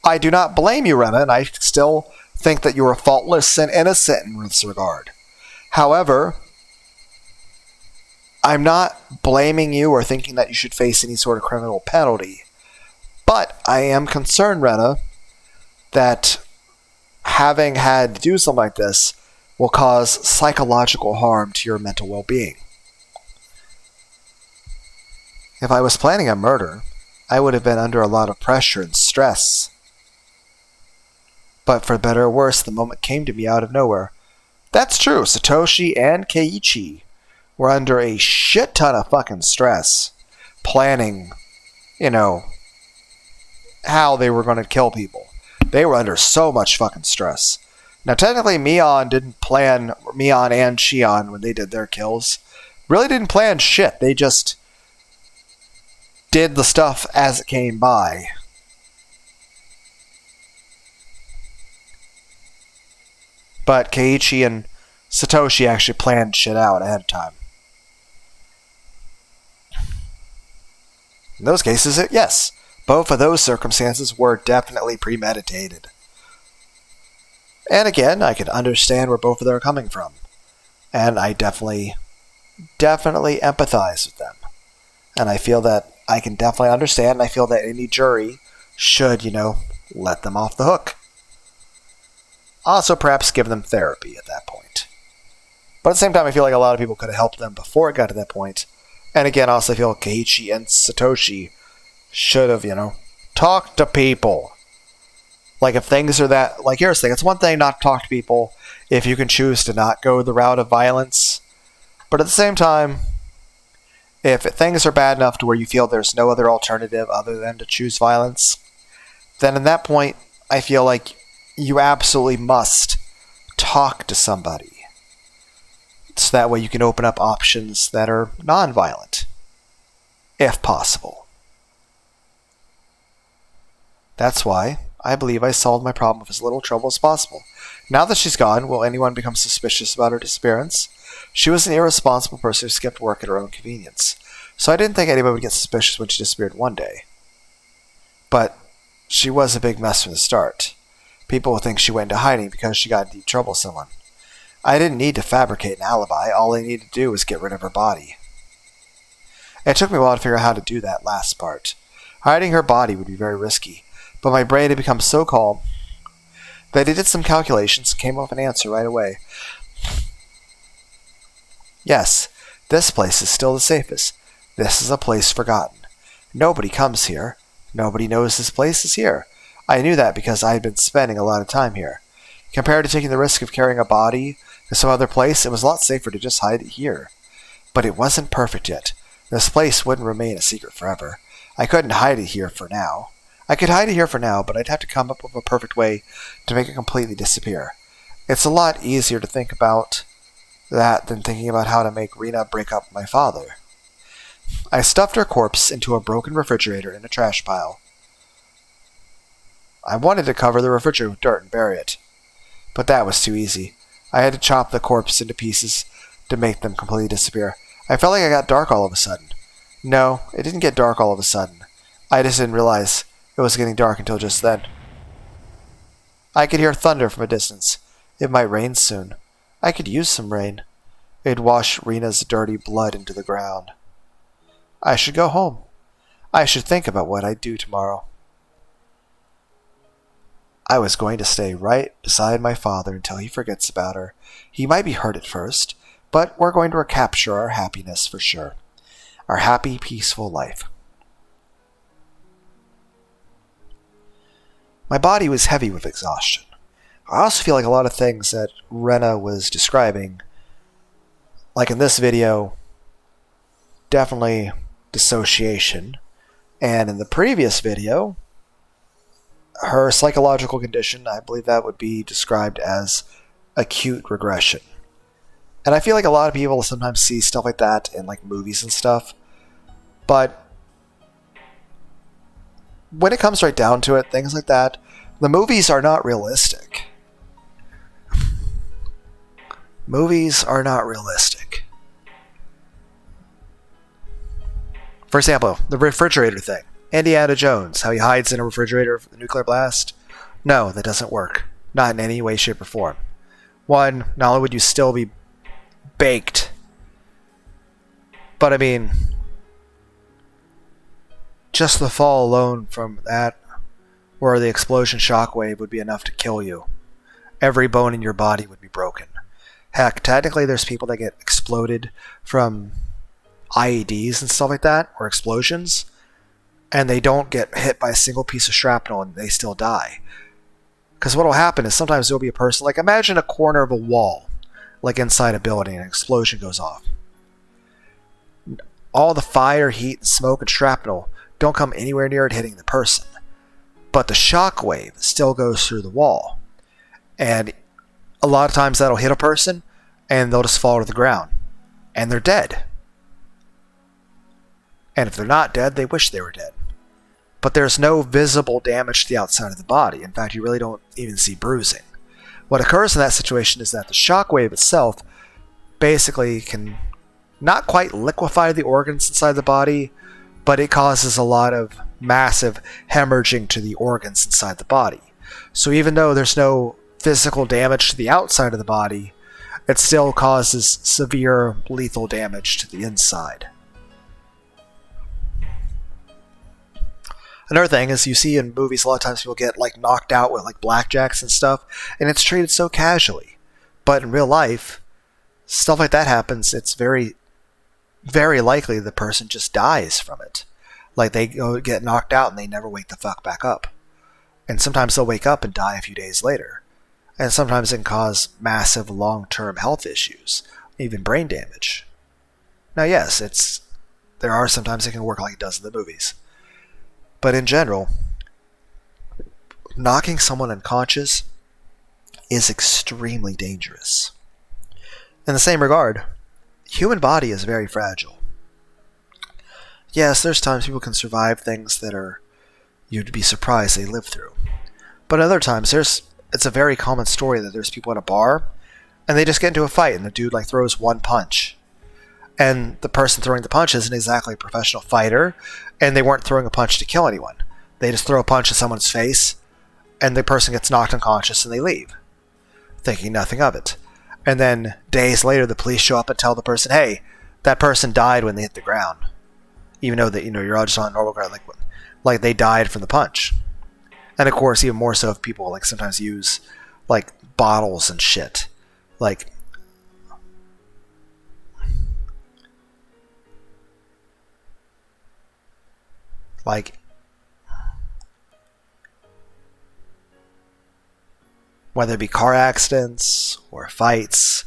I do not blame you, Rena, and I still think that you are faultless and innocent in this regard. However, I'm not blaming you or thinking that you should face any sort of criminal penalty. But I am concerned, Rena, that having had to do something like this will cause psychological harm to your mental well-being. If I was planning a murder, I would have been under a lot of pressure and stress. But for better or worse, the moment came to me out of nowhere. That's true, Satoshi and Keiichi were under a shit ton of fucking stress, planning, how they were going to kill people. They were under so much fucking stress. Now, technically, Mion and Shion, when they did their kills, really didn't plan shit. They just did the stuff as it came by. But Keiichi and Satoshi actually planned shit out ahead of time. In those cases, yes, both of those circumstances were definitely premeditated. And again, I could understand where both of them are coming from. And I definitely empathize with them. And I feel that I can definitely understand, and I feel that any jury should, let them off the hook. Also, perhaps give them therapy at that point. But at the same time, I feel like a lot of people could have helped them before it got to that point. And again, I also feel Keiichi and Satoshi should have, talked to people. Like, if things are that... Like, here's the thing. It's one thing not to talk to people if you can choose to not go the route of violence. But at the same time, if things are bad enough to where you feel there's no other alternative other than to choose violence, then at that point, I feel like you absolutely must talk to somebody. So that way you can open up options that are non-violent, if possible. That's why I believe I solved my problem with as little trouble as possible. Now that she's gone, will anyone become suspicious about her disappearance? She was an irresponsible person who skipped work at her own convenience, so I didn't think anybody would get suspicious when she disappeared one day. But she was a big mess from the start. People would think she went into hiding because she got in deep trouble with someone. I didn't need to fabricate an alibi. All I needed to do was get rid of her body. It took me a while to figure out how to do that last part. Hiding her body would be very risky, but my brain had become so calm that I did some calculations and came up with an answer right away. Yes, this place is still the safest. This is a place forgotten. Nobody comes here. Nobody knows this place is here. I knew that because I had been spending a lot of time here. Compared to taking the risk of carrying a body to some other place, it was a lot safer to just hide it here. But it wasn't perfect yet. This place wouldn't remain a secret forever. I couldn't hide it here for now. I could hide it here for now, but I'd have to come up with a perfect way to make it completely disappear. It's a lot easier to think about that than thinking about how to make Rina break up with my father. I stuffed her corpse into a broken refrigerator in a trash pile. I wanted to cover the refrigerator with dirt and bury it, but that was too easy. I had to chop the corpse into pieces to make them completely disappear. I felt like I got dark all of a sudden. No, it didn't get dark all of a sudden. I just didn't realize it was getting dark until just then. I could hear thunder from a distance. It might rain soon. I could use some rain. It'd wash Rina's dirty blood into the ground. I should go home. I should think about what I'd do tomorrow. I was going to stay right beside my father until he forgets about her. He might be hurt at first, but we're going to recapture our happiness for sure. Our happy, peaceful life. My body was heavy with exhaustion. I also feel like a lot of things that Rena was describing, like in this video, definitely dissociation. And in the previous video, her psychological condition, I believe that would be described as acute regression. And I feel like a lot of people sometimes see stuff like that in like movies and stuff. But when it comes right down to it, things like that, the movies are not realistic. Movies are not realistic. For example, the refrigerator thing. Indiana Jones, how he hides in a refrigerator for the nuclear blast. No, that doesn't work. Not in any way, shape, or form. One, not only would you still be baked, but I mean, just the fall alone from that, or the explosion shockwave would be enough to kill you. Every bone in your body would be broken. Heck, technically there's people that get exploded from IEDs and stuff like that, or explosions, and they don't get hit by a single piece of shrapnel and they still die. Because what will happen is sometimes there'll be a person, like imagine a corner of a wall, like inside a building, and an explosion goes off. All the fire, heat, and smoke, and shrapnel don't come anywhere near it hitting the person. But the shock wave still goes through the wall. And a lot of times that'll hit a person, and they'll just fall to the ground. And they're dead. And if they're not dead, they wish they were dead. But there's no visible damage to the outside of the body. In fact, you really don't even see bruising. What occurs in that situation is that the shock wave itself basically can not quite liquefy the organs inside the body, but it causes a lot of massive hemorrhaging to the organs inside the body. So even though there's no physical damage to the outside of the body, it still causes severe lethal damage to the inside. Another thing is you see in movies a lot of times people get like knocked out with like blackjacks and stuff, and it's treated so casually. But in real life, stuff like that happens, it's very, very likely the person just dies from it. Like they get knocked out and they never wake the fuck back up. And sometimes they'll wake up and die a few days later. And sometimes it can cause massive long-term health issues, even brain damage. Now yes, there are sometimes it can work like it does in the movies. But in general, knocking someone unconscious is extremely dangerous. In the same regard, the human body is very fragile. Yes, there's times people can survive things that you'd be surprised they live through. But other times, it's a very common story that there's people at a bar, and they just get into a fight, and the dude like throws one punch. And the person throwing the punch isn't exactly a professional fighter, and they weren't throwing a punch to kill anyone. They just throw a punch at someone's face, and the person gets knocked unconscious and they leave, thinking nothing of it. And then days later, the police show up and tell the person, hey, that person died when they hit the ground. Even though that you're all just on normal ground, like they died from the punch. And of course, even more so if people like sometimes use like bottles and shit. Like whether it be car accidents or fights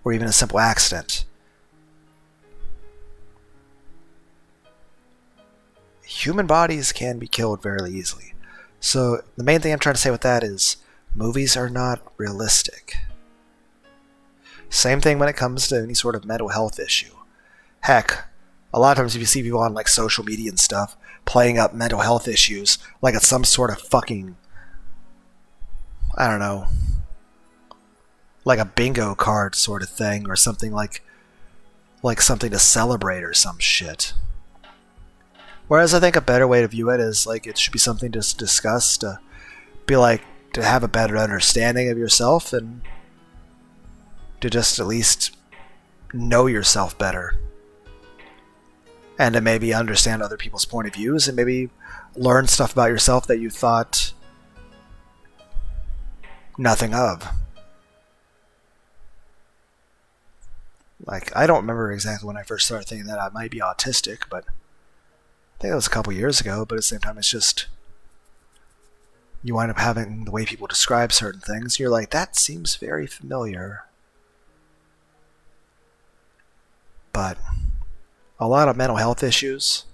or even a simple accident, human bodies can be killed very easily. So the main thing I'm trying to say with that is movies are not realistic. Same thing when it comes to any sort of mental health issue. Heck, a lot of times if you see people on like social media and stuff playing up mental health issues like it's some sort of fucking, I don't know, like a bingo card sort of thing or something like something to celebrate or some shit. Whereas I think a better way to view it is like it should be something to discuss, to be like, to have a better understanding of yourself and to just at least know yourself better. And to maybe understand other people's point of views and maybe learn stuff about yourself that you thought nothing of. Like, I don't remember exactly when I first started thinking that I might be autistic, but I think it was a couple years ago, but at the same time, it's just, you wind up having the way people describe certain things, you're like, that seems very familiar. But a lot of mental health issues,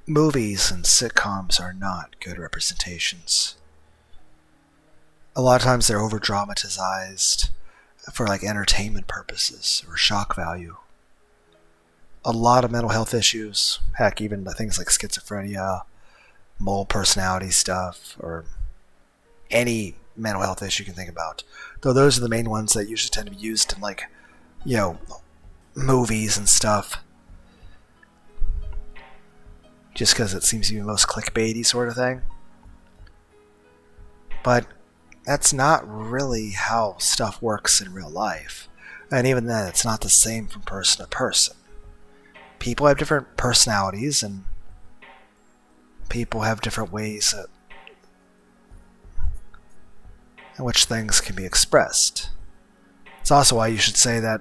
movies and sitcoms are not good representations. A lot of times they're over-dramatized for like entertainment purposes or shock value. A lot of mental health issues, heck, even things like schizophrenia, multiple personality stuff, or any mental health issue you can think about. Though those are the main ones that usually tend to be used in like, movies and stuff. Just because it seems to be the most clickbaity sort of thing. But that's not really how stuff works in real life. And even then, it's not the same from person to person. People have different personalities, and people have different ways in which things can be expressed. It's also why you should say that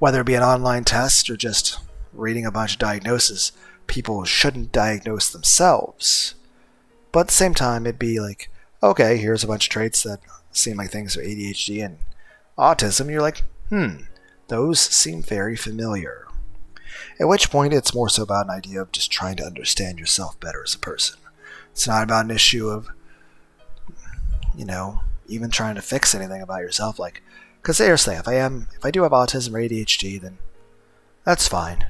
whether it be an online test or just reading a bunch of diagnoses, people shouldn't diagnose themselves. But at the same time, it'd be like, okay, here's a bunch of traits that seem like things are ADHD and autism. You're like, those seem very familiar. At which point, it's more so about an idea of just trying to understand yourself better as a person. It's not about an issue of, even trying to fix anything about yourself. Like, because seriously, if I do have autism or ADHD, then that's fine.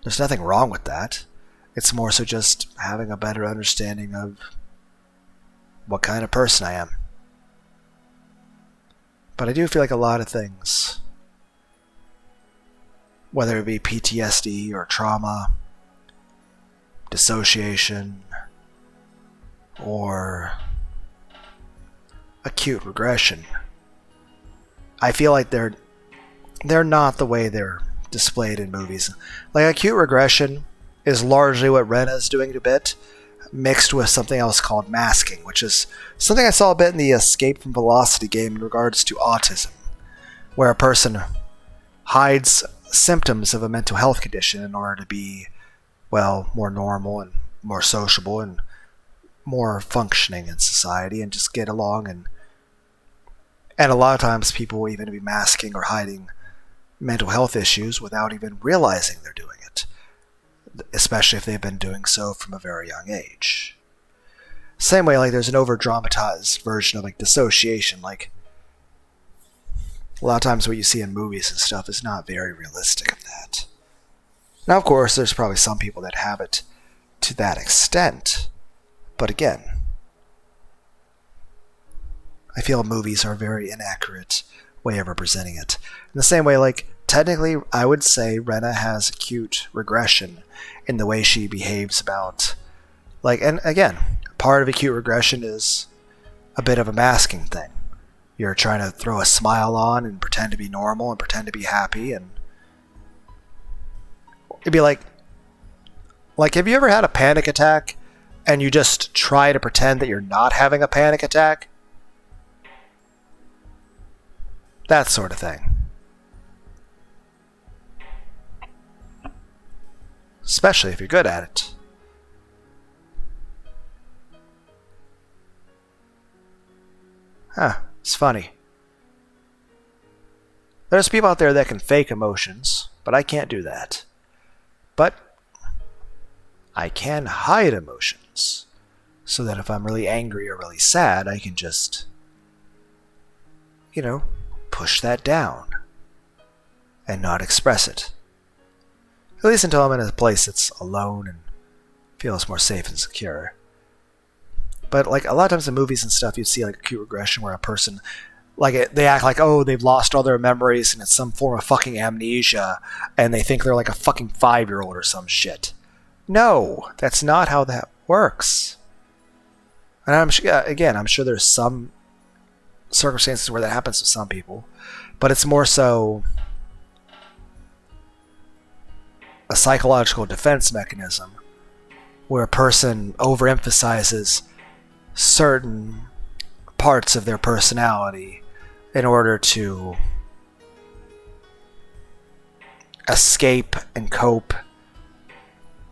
There's nothing wrong with that. It's more so just having a better understanding of what kind of person I am. But I do feel like a lot of things, whether it be PTSD or trauma, dissociation, or acute regression, I feel like they're not the way they're displayed in movies. Like, acute regression is largely what Rena is doing a bit, mixed with something else called masking, which is something I saw a bit in the Escape from Velocity game in regards to autism, where a person hides symptoms of a mental health condition in order to be, more normal and more sociable and more functioning in society and just get along. And a lot of times people will even be masking or hiding mental health issues without even realizing they're doing it, especially if they've been doing so from a very young age. Same way, like, there's an over-dramatized version of, like, dissociation. Like, a lot of times what you see in movies and stuff is not very realistic of that. Now, of course, there's probably some people that have it to that extent, but again, I feel movies are a very inaccurate way of representing it. In the same way, like, technically, I would say Rena has acute regression in the way she behaves about, like, and again, part of acute regression is a bit of a masking thing. You're trying to throw a smile on and pretend to be normal and pretend to be happy, and it'd be like, have you ever had a panic attack and you just try to pretend that you're not having a panic attack? That sort of thing. Especially if you're good at it. It's funny. There's people out there that can fake emotions, but I can't do that. But I can hide emotions, so that if I'm really angry or really sad, I can just, push that down and not express it. At least until I'm in a place that's alone and feels more safe and secure. But, like, a lot of times in movies and stuff, you'd see, like, acute regression where a person, like, they act like, oh, they've lost all their memories and it's some form of fucking amnesia, and they think they're like a fucking 5-year-old or some shit. No, that's not how that works. And I'm sure there's some circumstances where that happens to some people, but it's more so a psychological defense mechanism where a person overemphasizes certain parts of their personality in order to escape and cope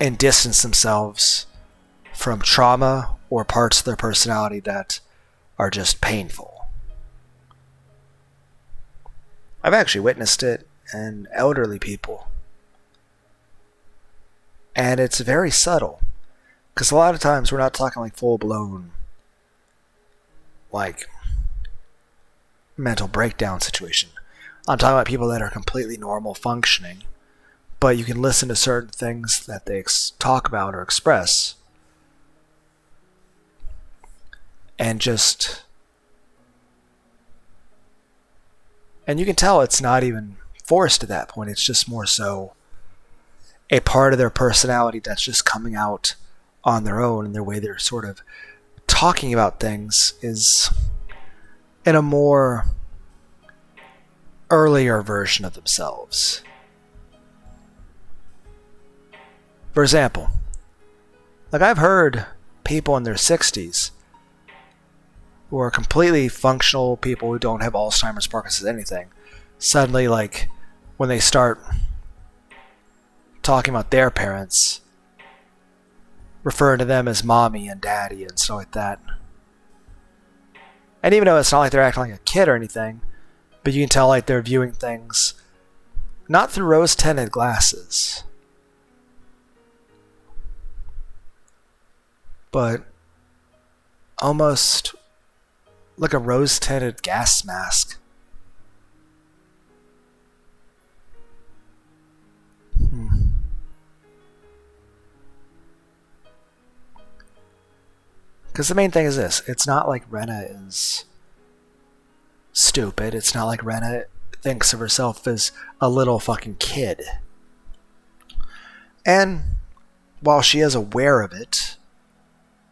and distance themselves from trauma or parts of their personality that are just painful. I've actually witnessed it in elderly people. And it's very subtle. Because a lot of times we're not talking like full-blown, like, mental breakdown situation. I'm talking about people that are completely normal functioning, but you can listen to certain things that they talk about or express, and you can tell it's not even forced at that point. It's just more so a part of their personality that's just coming out on their own, and their way they're sort of talking about things is in a more earlier version of themselves. For example, like, I've heard people in their 60s who are completely functional people who don't have Alzheimer's, Parkinson's, anything, suddenly, like, when they start talking about their parents, referring to them as mommy and daddy and stuff like that. And even though it's not like they're acting like a kid or anything, but you can tell like they're viewing things not through rose-tinted glasses, but almost like a rose-tinted gas mask. Because the main thing is this. It's not like Rena is stupid. It's not like Rena thinks of herself as a little fucking kid. And while she is aware of it,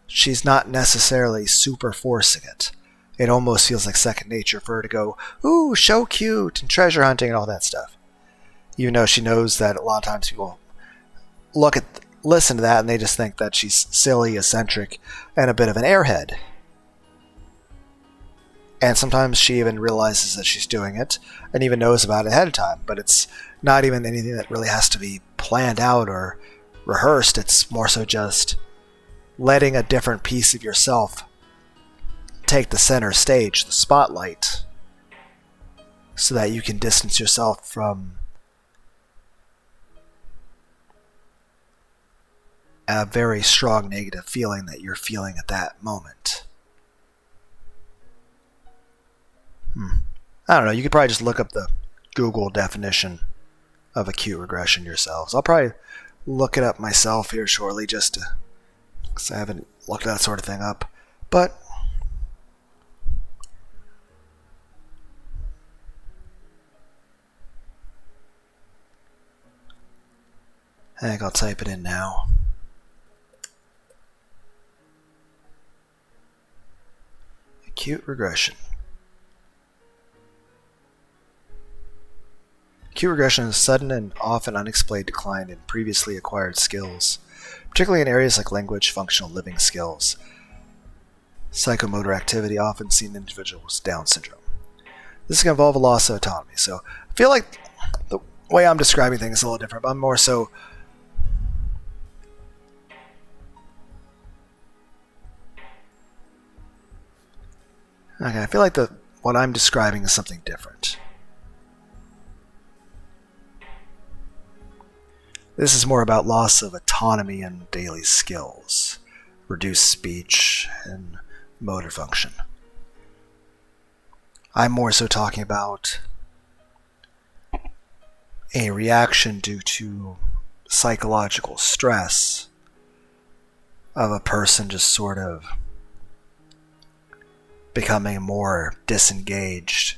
she's not necessarily super forcing it. It almost feels like second nature for her to go, ooh, so cute, and treasure hunting and all that stuff. Even though she knows that a lot of times people listen to that and they just think that she's silly, eccentric, and a bit of an airhead. And sometimes she even realizes that she's doing it and even knows about it ahead of time. But it's not even anything that really has to be planned out or rehearsed. It's more so just letting a different piece of yourself take the center stage, the spotlight, so that you can distance yourself from a very strong negative feeling that you're feeling at that moment. I don't know, you could probably just look up the Google definition of acute regression yourselves. I'll probably look it up myself here shortly just because I haven't looked that sort of thing up. But I think I'll type it in now. Acute regression. Acute regression is sudden and often unexplained decline in previously acquired skills, particularly in areas like language, functional living skills, psychomotor activity, often seen in individuals with Down syndrome. This can involve a loss of autonomy. So I feel like the way I'm describing things is a little different, but I'm more so okay, I feel like what I'm describing is something different. This is more about loss of autonomy and daily skills, reduced speech, and motor function. I'm more so talking about a reaction due to psychological stress of a person just sort of becoming more disengaged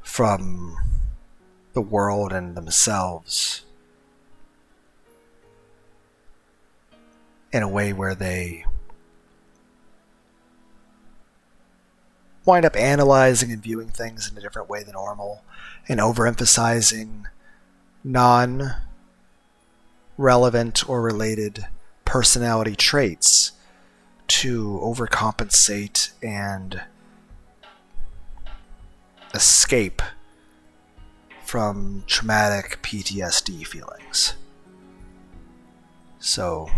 from the world and themselves in a way where they wind up analyzing and viewing things in a different way than normal and overemphasizing non-relevant or related personality traits to overcompensate and escape from traumatic PTSD feelings. So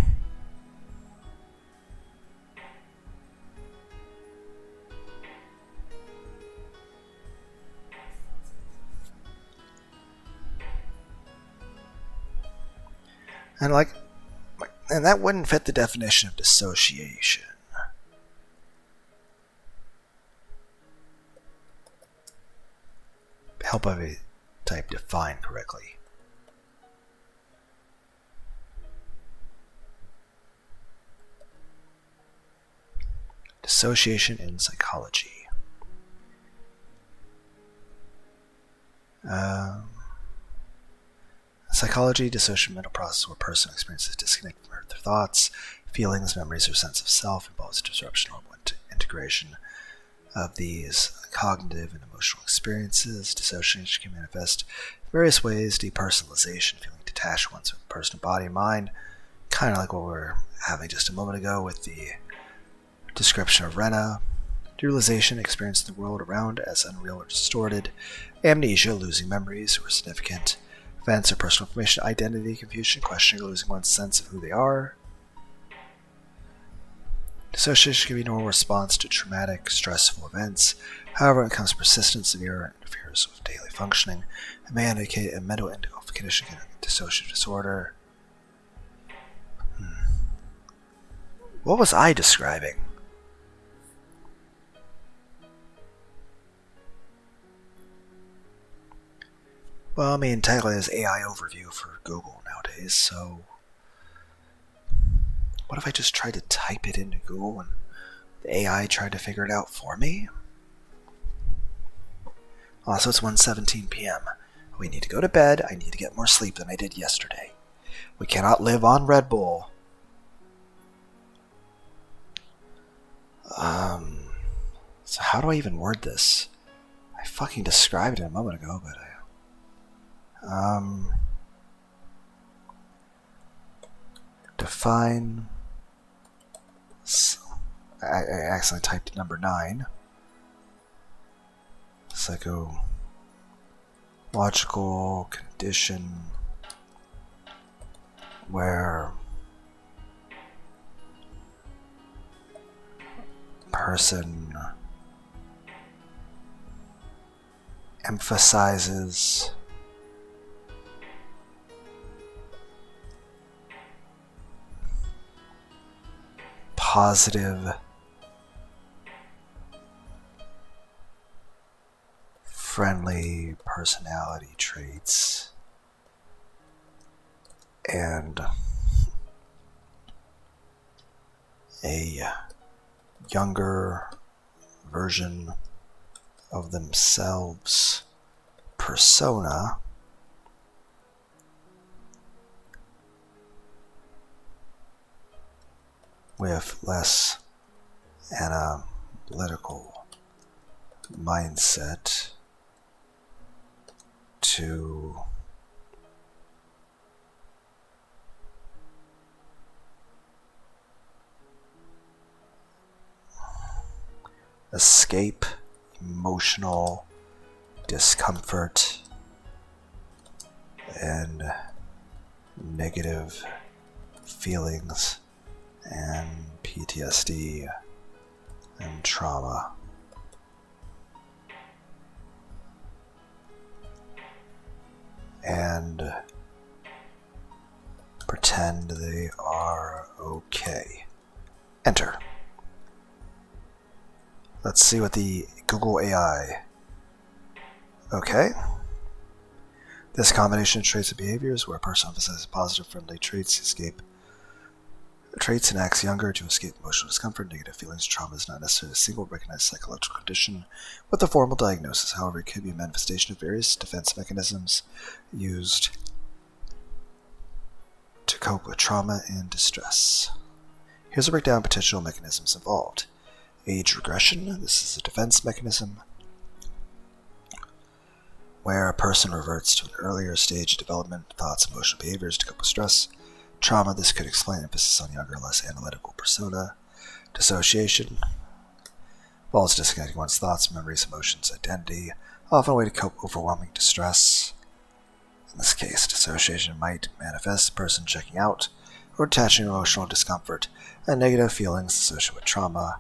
and that wouldn't fit the definition of dissociation. Help if I type define correctly. Dissociation in psychology. Psychology, dissociation, mental process where a person experiences disconnect from their thoughts, feelings, memories, or sense of self, involves disruption or integration of these cognitive and emotional experiences. Dissociation can manifest in various ways: depersonalization, feeling detached once with personal body and mind, kind of like what we were having just a moment ago with the description of Rena. Realization, experiencing the world around as unreal or distorted. Amnesia, losing memories or significant events or personal information. Identity, confusion, questioning, losing one's sense of who they are. Dissociation can be a normal response to traumatic, stressful events. However, when it becomes persistent, severe, and interferes with daily functioning, it may indicate a mental condition, dissociative disorder. What was I describing? Well, I mean, technically there's AI overview for Google nowadays, so what if I just tried to type it into Google and the AI tried to figure it out for me? Also, it's 1:17 p.m. We need to go to bed. I need to get more sleep than I did yesterday. We cannot live on Red Bull. So how do I even word this? I fucking described it a moment ago, but define. I accidentally typed number 9. Psychological condition where person emphasizes positive, friendly personality traits and a younger version of themselves persona with less analytical mindset to escape emotional discomfort and negative feelings and PTSD and trauma. And pretend they are okay. Enter. Let's see what the Google AI. Okay. This combination of traits and behaviors where a person emphasizes positive, friendly traits, escape traits and acts younger to escape emotional discomfort, negative feelings. Trauma is not necessarily a single recognized psychological condition with a formal diagnosis. However, it could be a manifestation of various defense mechanisms used to cope with trauma and distress. Here's a breakdown of potential mechanisms involved. Age regression. This is a defense mechanism where a person reverts to an earlier stage of development, thoughts, emotional behaviors to cope with stress. Trauma. This could explain emphasis on younger, less analytical persona. Dissociation involves disconnecting one's thoughts, memories, emotions, identity, often a way to cope with overwhelming distress. In this case, dissociation might manifest a person checking out or detaching emotional discomfort and negative feelings associated with trauma.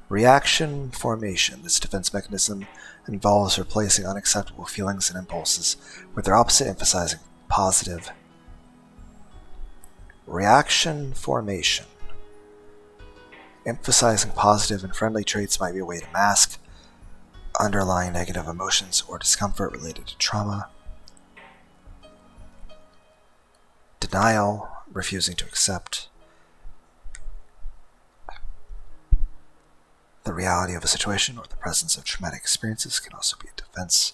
Reaction formation. This defense mechanism involves replacing unacceptable feelings and impulses with their opposite, emphasizing positive. Reaction formation. Emphasizing positive and friendly traits might be a way to mask underlying negative emotions or discomfort related to trauma. Denial. Refusing to accept the reality of a situation or the presence of traumatic experiences can also be a defense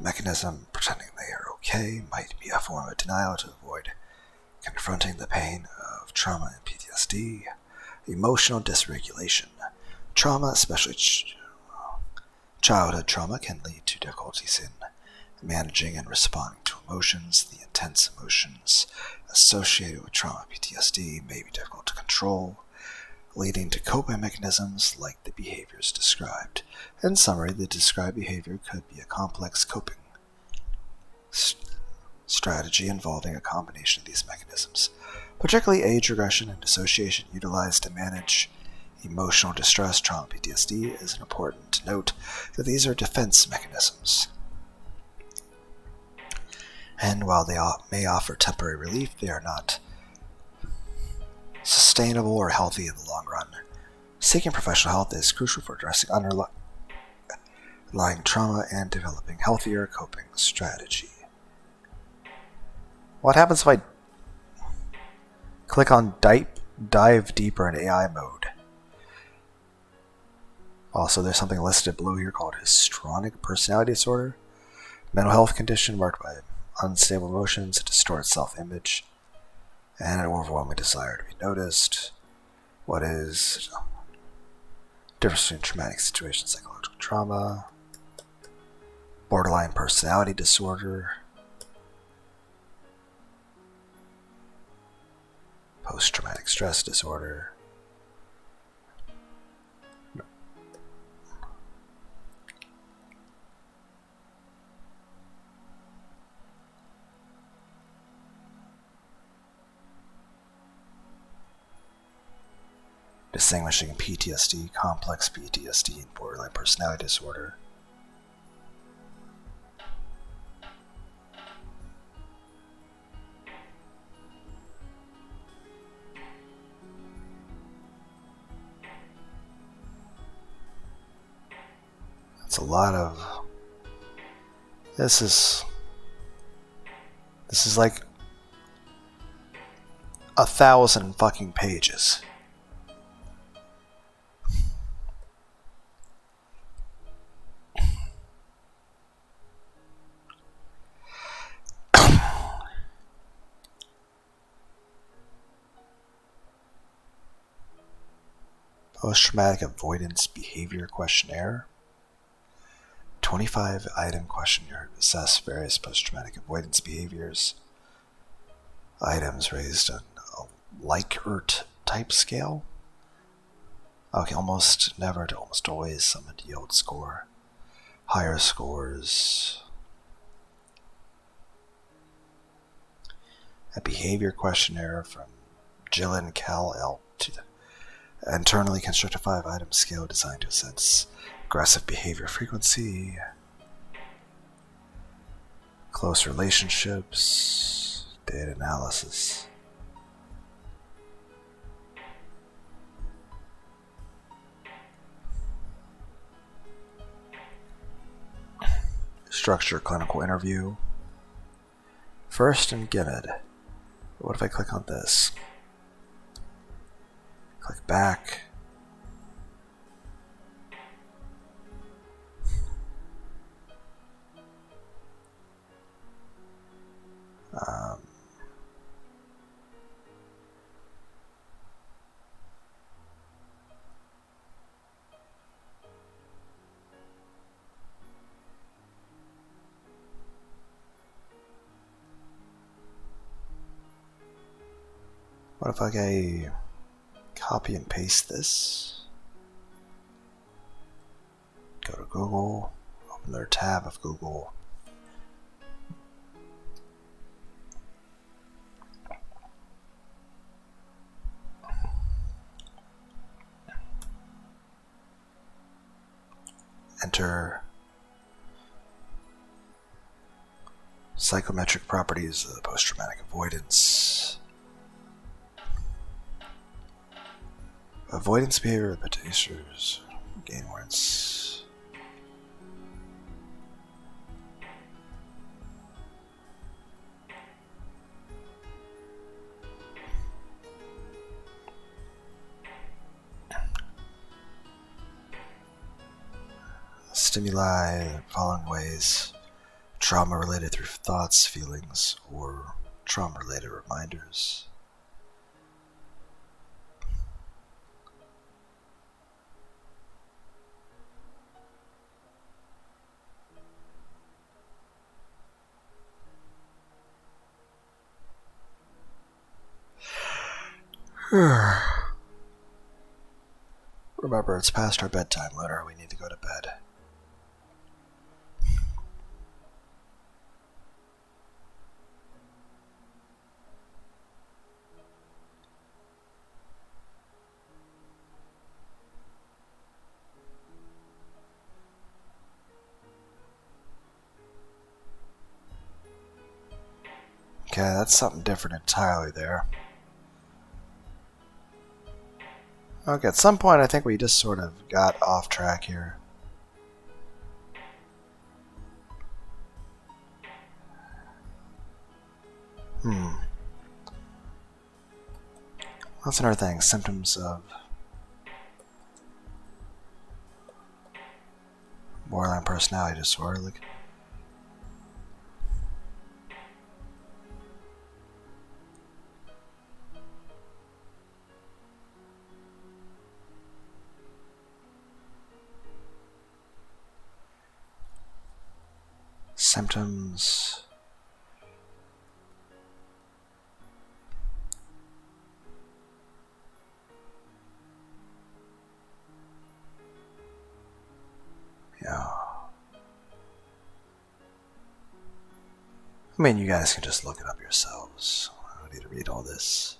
mechanism. Pretending they are okay might be a form of denial to avoid confronting the pain of trauma and PTSD. Emotional dysregulation. Trauma, especially childhood trauma, can lead to difficulties in managing and responding to emotions. The intense emotions associated with trauma and PTSD may be difficult to control. leading to coping mechanisms like the behaviors described. In summary, the described behavior could be a complex coping strategy involving a combination of these mechanisms, particularly age regression and dissociation utilized to manage emotional distress. Trauma PTSD is important to note that these are defense mechanisms. And while they may offer temporary relief, they are not sustainable or healthy in the long run. Seeking professional help is crucial for addressing underlying trauma and developing healthier coping strategy. What happens if I click on dive deeper in AI mode? Also, there's something listed below here called histrionic personality disorder, mental health condition marked by unstable emotions, a distorted self-image, and an overwhelming desire to be noticed. What is the difference between traumatic situations, psychological trauma, borderline personality disorder, post-traumatic stress disorder, distinguishing PTSD, complex PTSD, and borderline personality disorder. That's a lot of... This is like 1,000 fucking pages. Post-traumatic avoidance behavior questionnaire. 25-item questionnaire to assess various post-traumatic avoidance behaviors. Items raised on a Likert type scale. Okay, almost never to almost always. Some yield score. Higher scores. A behavior questionnaire from Gillen Cal L. Internally constructed 5-item scale designed to assess aggressive behavior frequency, close relationships, data analysis. Structure clinical interview. First and Gimmed. What if I click on this? Click back. What if I copy and paste this? Go to Google, open their tab of Google. Enter psychometric properties of post-traumatic avoidance. Avoidance behavior of producers, gain warrants. Stimuli the following ways: trauma related through thoughts, feelings, or trauma related reminders. Remember, it's past our bedtime, Lunar. We need to go to bed. Okay, that's something different entirely there. Okay, at some point I think we just sort of got off track here. That's another thing. Symptoms of borderline personality disorder. Like, symptoms. Yeah. I mean, you guys can just look it up yourselves. I don't need to read all this.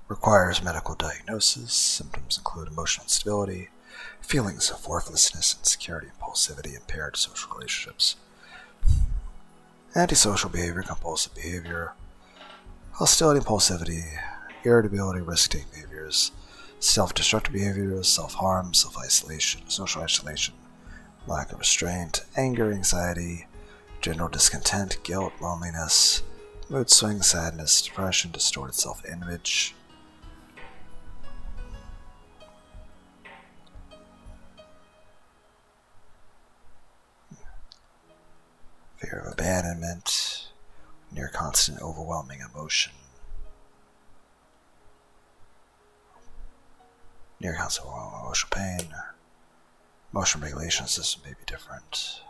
Requires medical diagnosis. Symptoms include emotional instability, feelings of worthlessness, insecurity, impulsivity, impaired social relationships, antisocial behavior, compulsive behavior, hostility, impulsivity, irritability, risk-taking behaviors, self-destructive behaviors, self-harm, self-isolation, social isolation, lack of restraint, anger, anxiety, general discontent, guilt, loneliness, mood swings, sadness, depression, distorted self-image, fear of abandonment, near constant overwhelming emotion, near constant overwhelming emotional pain, emotional regulation system may be different.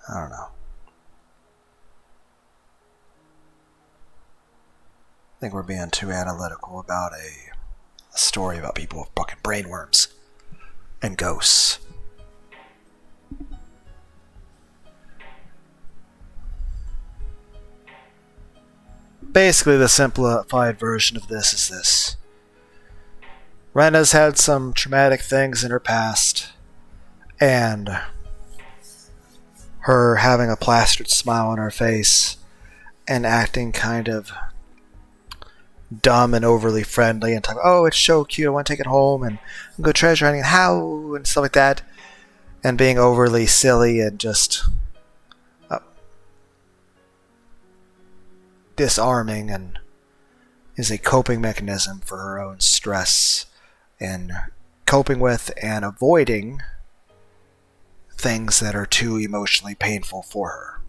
I don't know. I think we're being too analytical about a story about people with fucking brainworms and ghosts. Basically, the simplified version of this is this. Rena's had some traumatic things in her past, and her having a plastered smile on her face and acting kind of dumb and overly friendly and talking, oh, it's so cute, I want to take it home and go treasure hunting and how and stuff like that, and being overly silly and just disarming, and is a coping mechanism for her own stress and coping with and avoiding things that are too emotionally painful for her.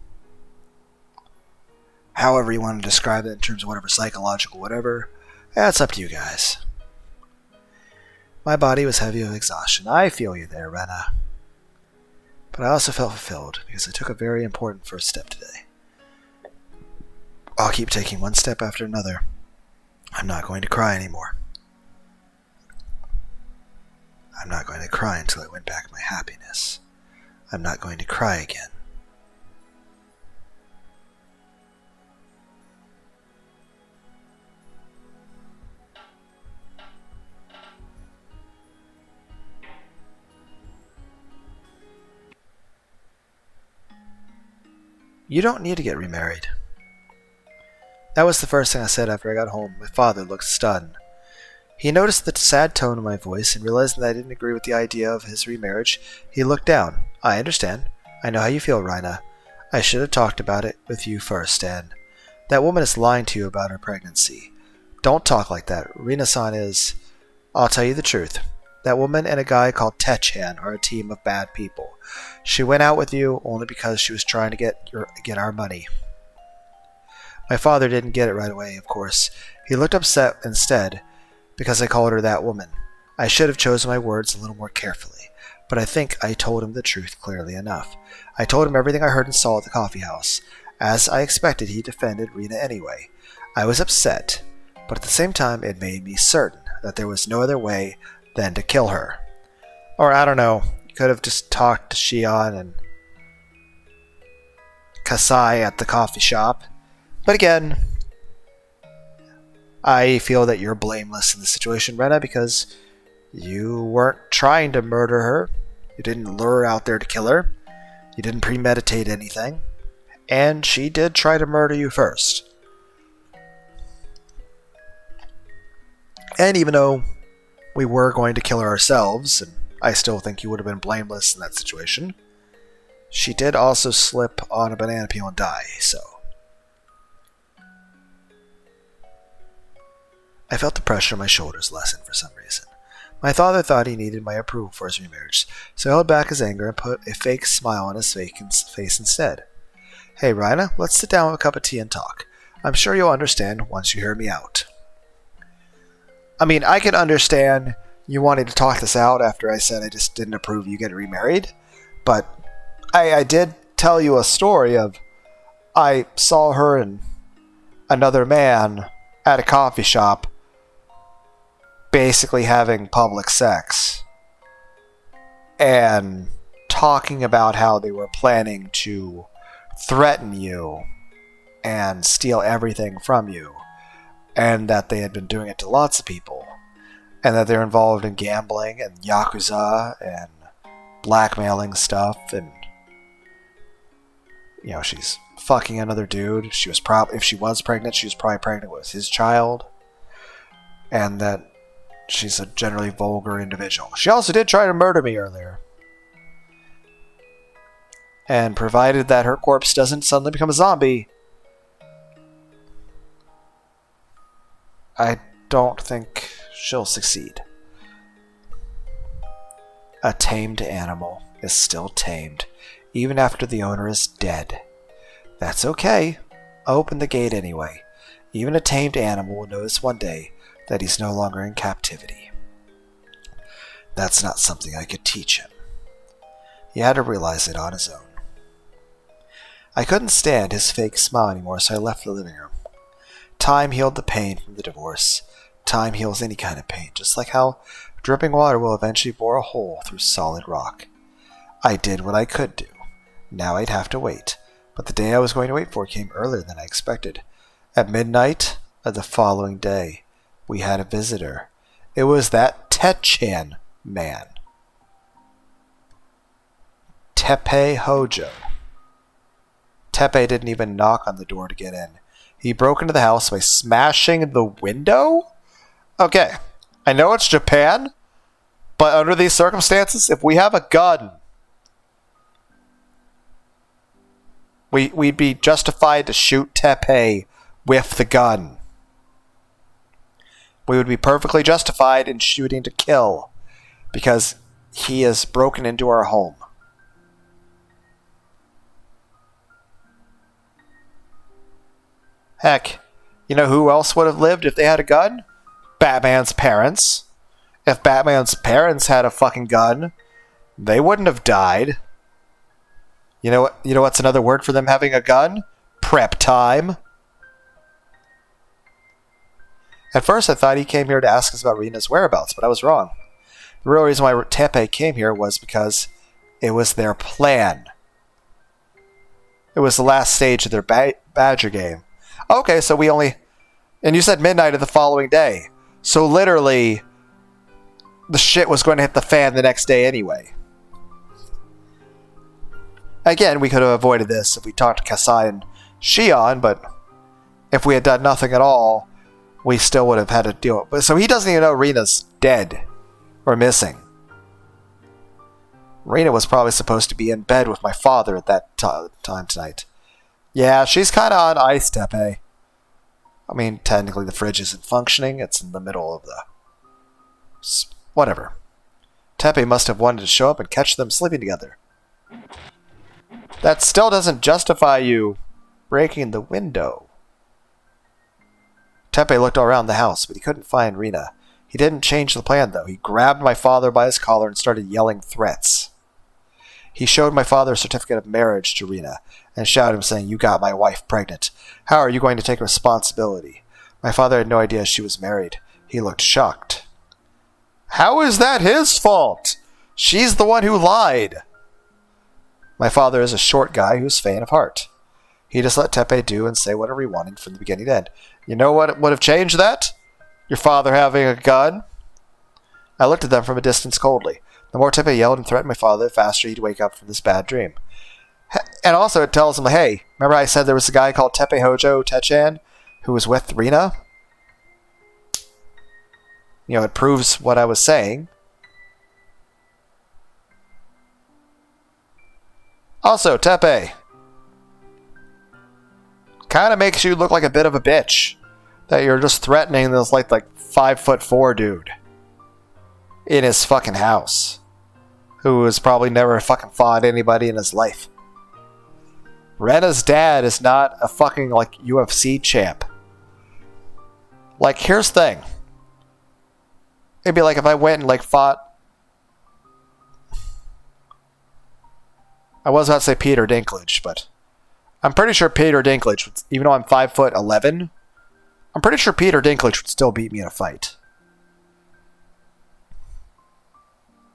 However you want to describe it in terms of whatever, psychological, whatever, that's up to you guys. My body was heavy with exhaustion. I feel you there, Rena. But I also felt fulfilled because I took a very important first step today. I'll keep taking one step after another. I'm not going to cry anymore. I'm not going to cry until I win back my happiness. I'm not going to cry again. You don't need to get remarried. That was the first thing I said after I got home. My father looked stunned. He noticed the sad tone of my voice and realized that I didn't agree with the idea of his remarriage. He looked down. I understand. I know how you feel, Raina. I should have talked about it with you first, and that woman is lying to you about her pregnancy. Don't talk like that. Rina-san is... I'll tell you the truth. That woman and a guy called Techan are a team of bad people. She went out with you only because she was trying to get our money. My father didn't get it right away, of course. He looked upset instead because I called her that woman. I should have chosen my words a little more carefully, but I think I told him the truth clearly enough. I told him everything I heard and saw at the coffee house. As I expected, he defended Rena anyway. I was upset, but at the same time it made me certain that there was no other way than to kill her. Or I don't know, you could have just talked to Shion and Kasai at the coffee shop. But again, I feel that you're blameless in the situation, Rena, because you weren't trying to murder her. You didn't lure her out there to kill her. You didn't premeditate anything. And she did try to murder you first. And even though we were going to kill her ourselves, and I still think you would have been blameless in that situation, she did also slip on a banana peel and die, so. I felt the pressure on my shoulders lessen for some reason. My father thought he needed my approval for his remarriage, so I held back his anger and put a fake smile on his face instead. Hey, Rina, let's sit down with a cup of tea and talk. I'm sure you'll understand once you hear me out. I mean, I can understand you wanting to talk this out after I said I just didn't approve you getting remarried, but I did tell you a story of I saw her and another man at a coffee shop basically having public sex and talking about how they were planning to threaten you and steal everything from you, and that they had been doing it to lots of people, and that they're involved in gambling and yakuza and blackmailing stuff, and she's fucking another dude. If she was pregnant, she was probably pregnant with his child, and that she's a generally vulgar individual. She also did try to murder me earlier. And provided that her corpse doesn't suddenly become a zombie, I don't think she'll succeed. A tamed animal is still tamed, even after the owner is dead. That's okay. Open the gate anyway. Even a tamed animal will notice one day that he's no longer in captivity. That's not something I could teach him. He had to realize it on his own. I couldn't stand his fake smile anymore, so I left the living room. Time healed the pain from the divorce. Time heals any kind of pain, just like how dripping water will eventually bore a hole through solid rock. I did what I could do. Now I'd have to wait. But the day I was going to wait for came earlier than I expected. At midnight of the following day, we had a visitor. It was that Techan man. Teppei Hojo. Teppei didn't even knock on the door to get in. He broke into the house by smashing the window? Okay, I know it's Japan, but under these circumstances, if we have a gun, we'd be justified to shoot Teppei with the gun. We would be perfectly justified in shooting to kill, because he has broken into our home. Heck, you know who else would have lived if they had a gun? Batman's parents. If Batman's parents had a fucking gun, they wouldn't have died. You know what's another word for them having a gun? Prep time. At first I thought he came here to ask us about Rena's whereabouts, but I was wrong. The real reason why Teppei came here was because it was their plan. It was the last stage of their Badger game. Okay, so we only... And you said midnight of the following day. So literally, the shit was going to hit the fan the next day anyway. Again, we could have avoided this if we talked to Kasai and Shion, but if we had done nothing at all, we still would have had to deal with it. So he doesn't even know Rena's dead or missing. Rena was probably supposed to be in bed with my father at that time tonight. Yeah, she's kind of on ice, Teppei. I mean, technically the fridge isn't functioning. It's in the middle of the... Whatever. Teppei must have wanted to show up and catch them sleeping together. That still doesn't justify you breaking the window. Teppei looked all around the house, but he couldn't find Rina. He didn't change the plan, though. He grabbed my father by his collar and started yelling threats. He showed my father a certificate of marriage to Rina and shouted him, saying, "You got my wife pregnant. How are you going to take responsibility?" My father had no idea she was married. He looked shocked. "How is that his fault? She's the one who lied." My father is a short guy who's faint of heart. He just let Teppei do and say whatever he wanted from the beginning to end. You know what would have changed that? Your father having a gun? I looked at them from a distance coldly. The more Teppei yelled and threatened my father, the faster he'd wake up from this bad dream. And also it tells him, hey, remember I said there was a guy called Teppei Hojo Techan who was with Rina? You know, it proves what I was saying. Also, Teppei kind of makes you look like a bit of a bitch. That you're just threatening this like 5'4" dude in his fucking house, who has probably never fucking fought anybody in his life. Rena's dad is not a fucking like UFC champ. Like, here's the thing. It'd be like if I went and like fought. I was about to say Peter Dinklage, but I'm pretty sure Peter Dinklage, even though I'm 5'11", I'm pretty sure Peter Dinklage would still beat me in a fight.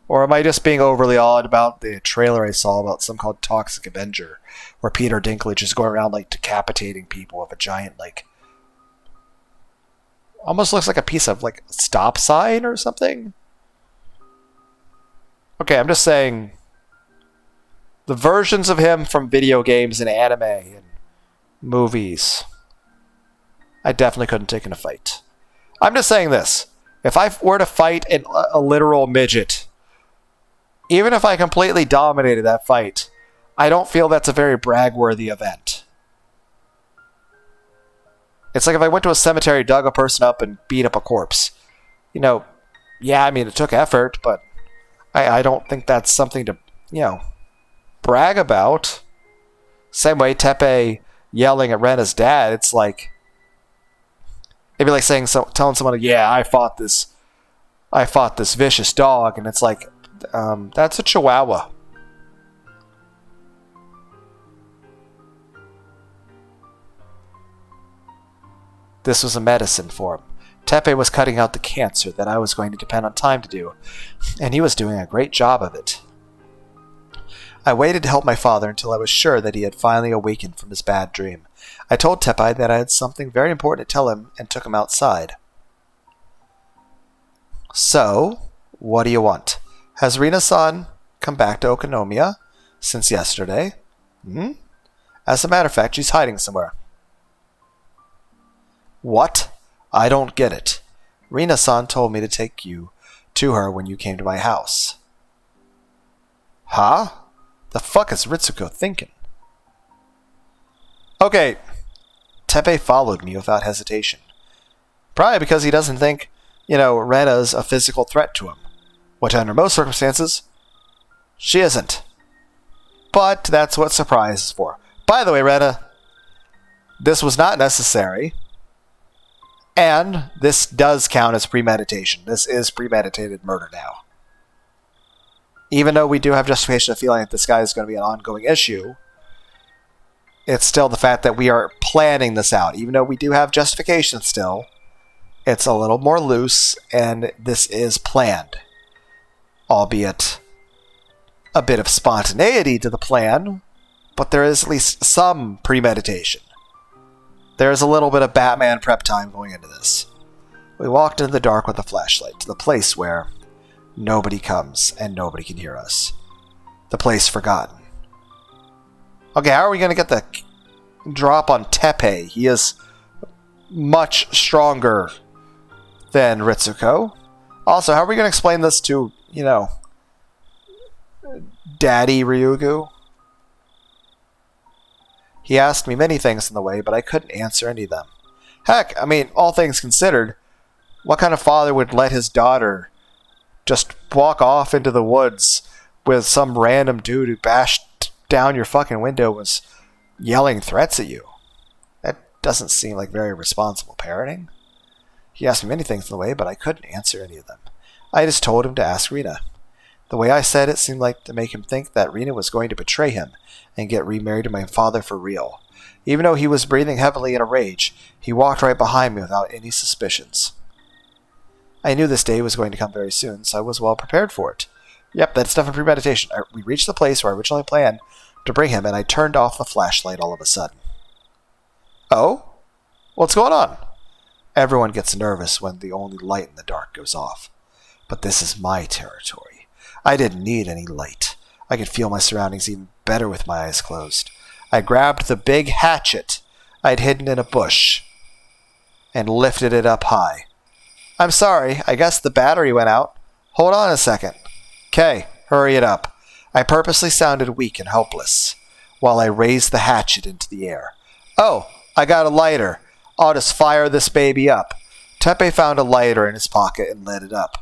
Or am I just being overly awed about the trailer I saw about some called Toxic Avenger, where Peter Dinklage is going around like decapitating people with a giant like, almost looks like a piece of like stop sign or something? Okay, I'm just saying, the versions of him from video games and anime and movies, I definitely couldn't take in a fight. I'm just saying this. If I were to fight a literal midget, even if I completely dominated that fight, I don't feel that's a very brag-worthy event. It's like if I went to a cemetery, dug a person up, and beat up a corpse. You know, yeah, I mean, it took effort, but I don't think that's something to, you know, brag about. Same way Teppei yelling at Rena's dad, it's like, it'd be like saying, telling someone, yeah, I fought this vicious dog, and it's like, that's a chihuahua. This was a medicine for him. Teppei was cutting out the cancer that I was going to depend on time to do, and he was doing a great job of it. I waited to help my father until I was sure that he had finally awakened from his bad dream. I told Teppei that I had something very important to tell him and took him outside. So, what do you want? Has Rina-san come back to Okonomiya since yesterday? As a matter of fact, she's hiding somewhere. What? I don't get it. Rina-san told me to take you to her when you came to my house. Huh? The fuck is Ritsuko thinking? Okay, Teppei followed me without hesitation. Probably because he doesn't think, Rena's a physical threat to him. Which under most circumstances, she isn't. But that's what surprise is for. By the way, Rena, this was not necessary. And this does count as premeditation. This is premeditated murder now. Even though we do have justification of feeling that this guy is going to be an ongoing issue, it's still the fact that we are planning this out. Even though we do have justification still, it's a little more loose, and this is planned. Albeit a bit of spontaneity to the plan, but there is at least some premeditation. There is a little bit of Batman prep time going into this. We walked into the dark with a flashlight to the place where nobody comes and nobody can hear us. The place forgotten. Okay, how are we going to get the drop on Teppei? He is much stronger than Ritsuko. Also, how are we going to explain this to, Daddy Ryugu? He asked me many things in the way, but I couldn't answer any of them. Heck, all things considered, what kind of father would let his daughter just walk off into the woods with some random dude who bashed down your fucking window and was yelling threats at you. That doesn't seem like very responsible parenting. He asked me many things in the way, but I couldn't answer any of them. I just told him to ask Rena. The way I said it seemed like to make him think that Rena was going to betray him and get remarried to my father for real. Even though he was breathing heavily in a rage, he walked right behind me without any suspicions. I knew this day was going to come very soon, so I was well prepared for it. Yep, that's stuff in premeditation. We reached the place where I originally planned to bring him, and I turned off the flashlight all of a sudden. Oh? What's going on? Everyone gets nervous when the only light in the dark goes off. But this is my territory. I didn't need any light. I could feel my surroundings even better with my eyes closed. I grabbed the big hatchet I'd hidden in a bush and lifted it up high. I'm sorry, I guess the battery went out. Hold on a second. Okay, hurry it up. I purposely sounded weak and helpless while I raised the hatchet into the air. Oh, I got a lighter. I'll just fire this baby up. Tepe found a lighter in his pocket and lit it up.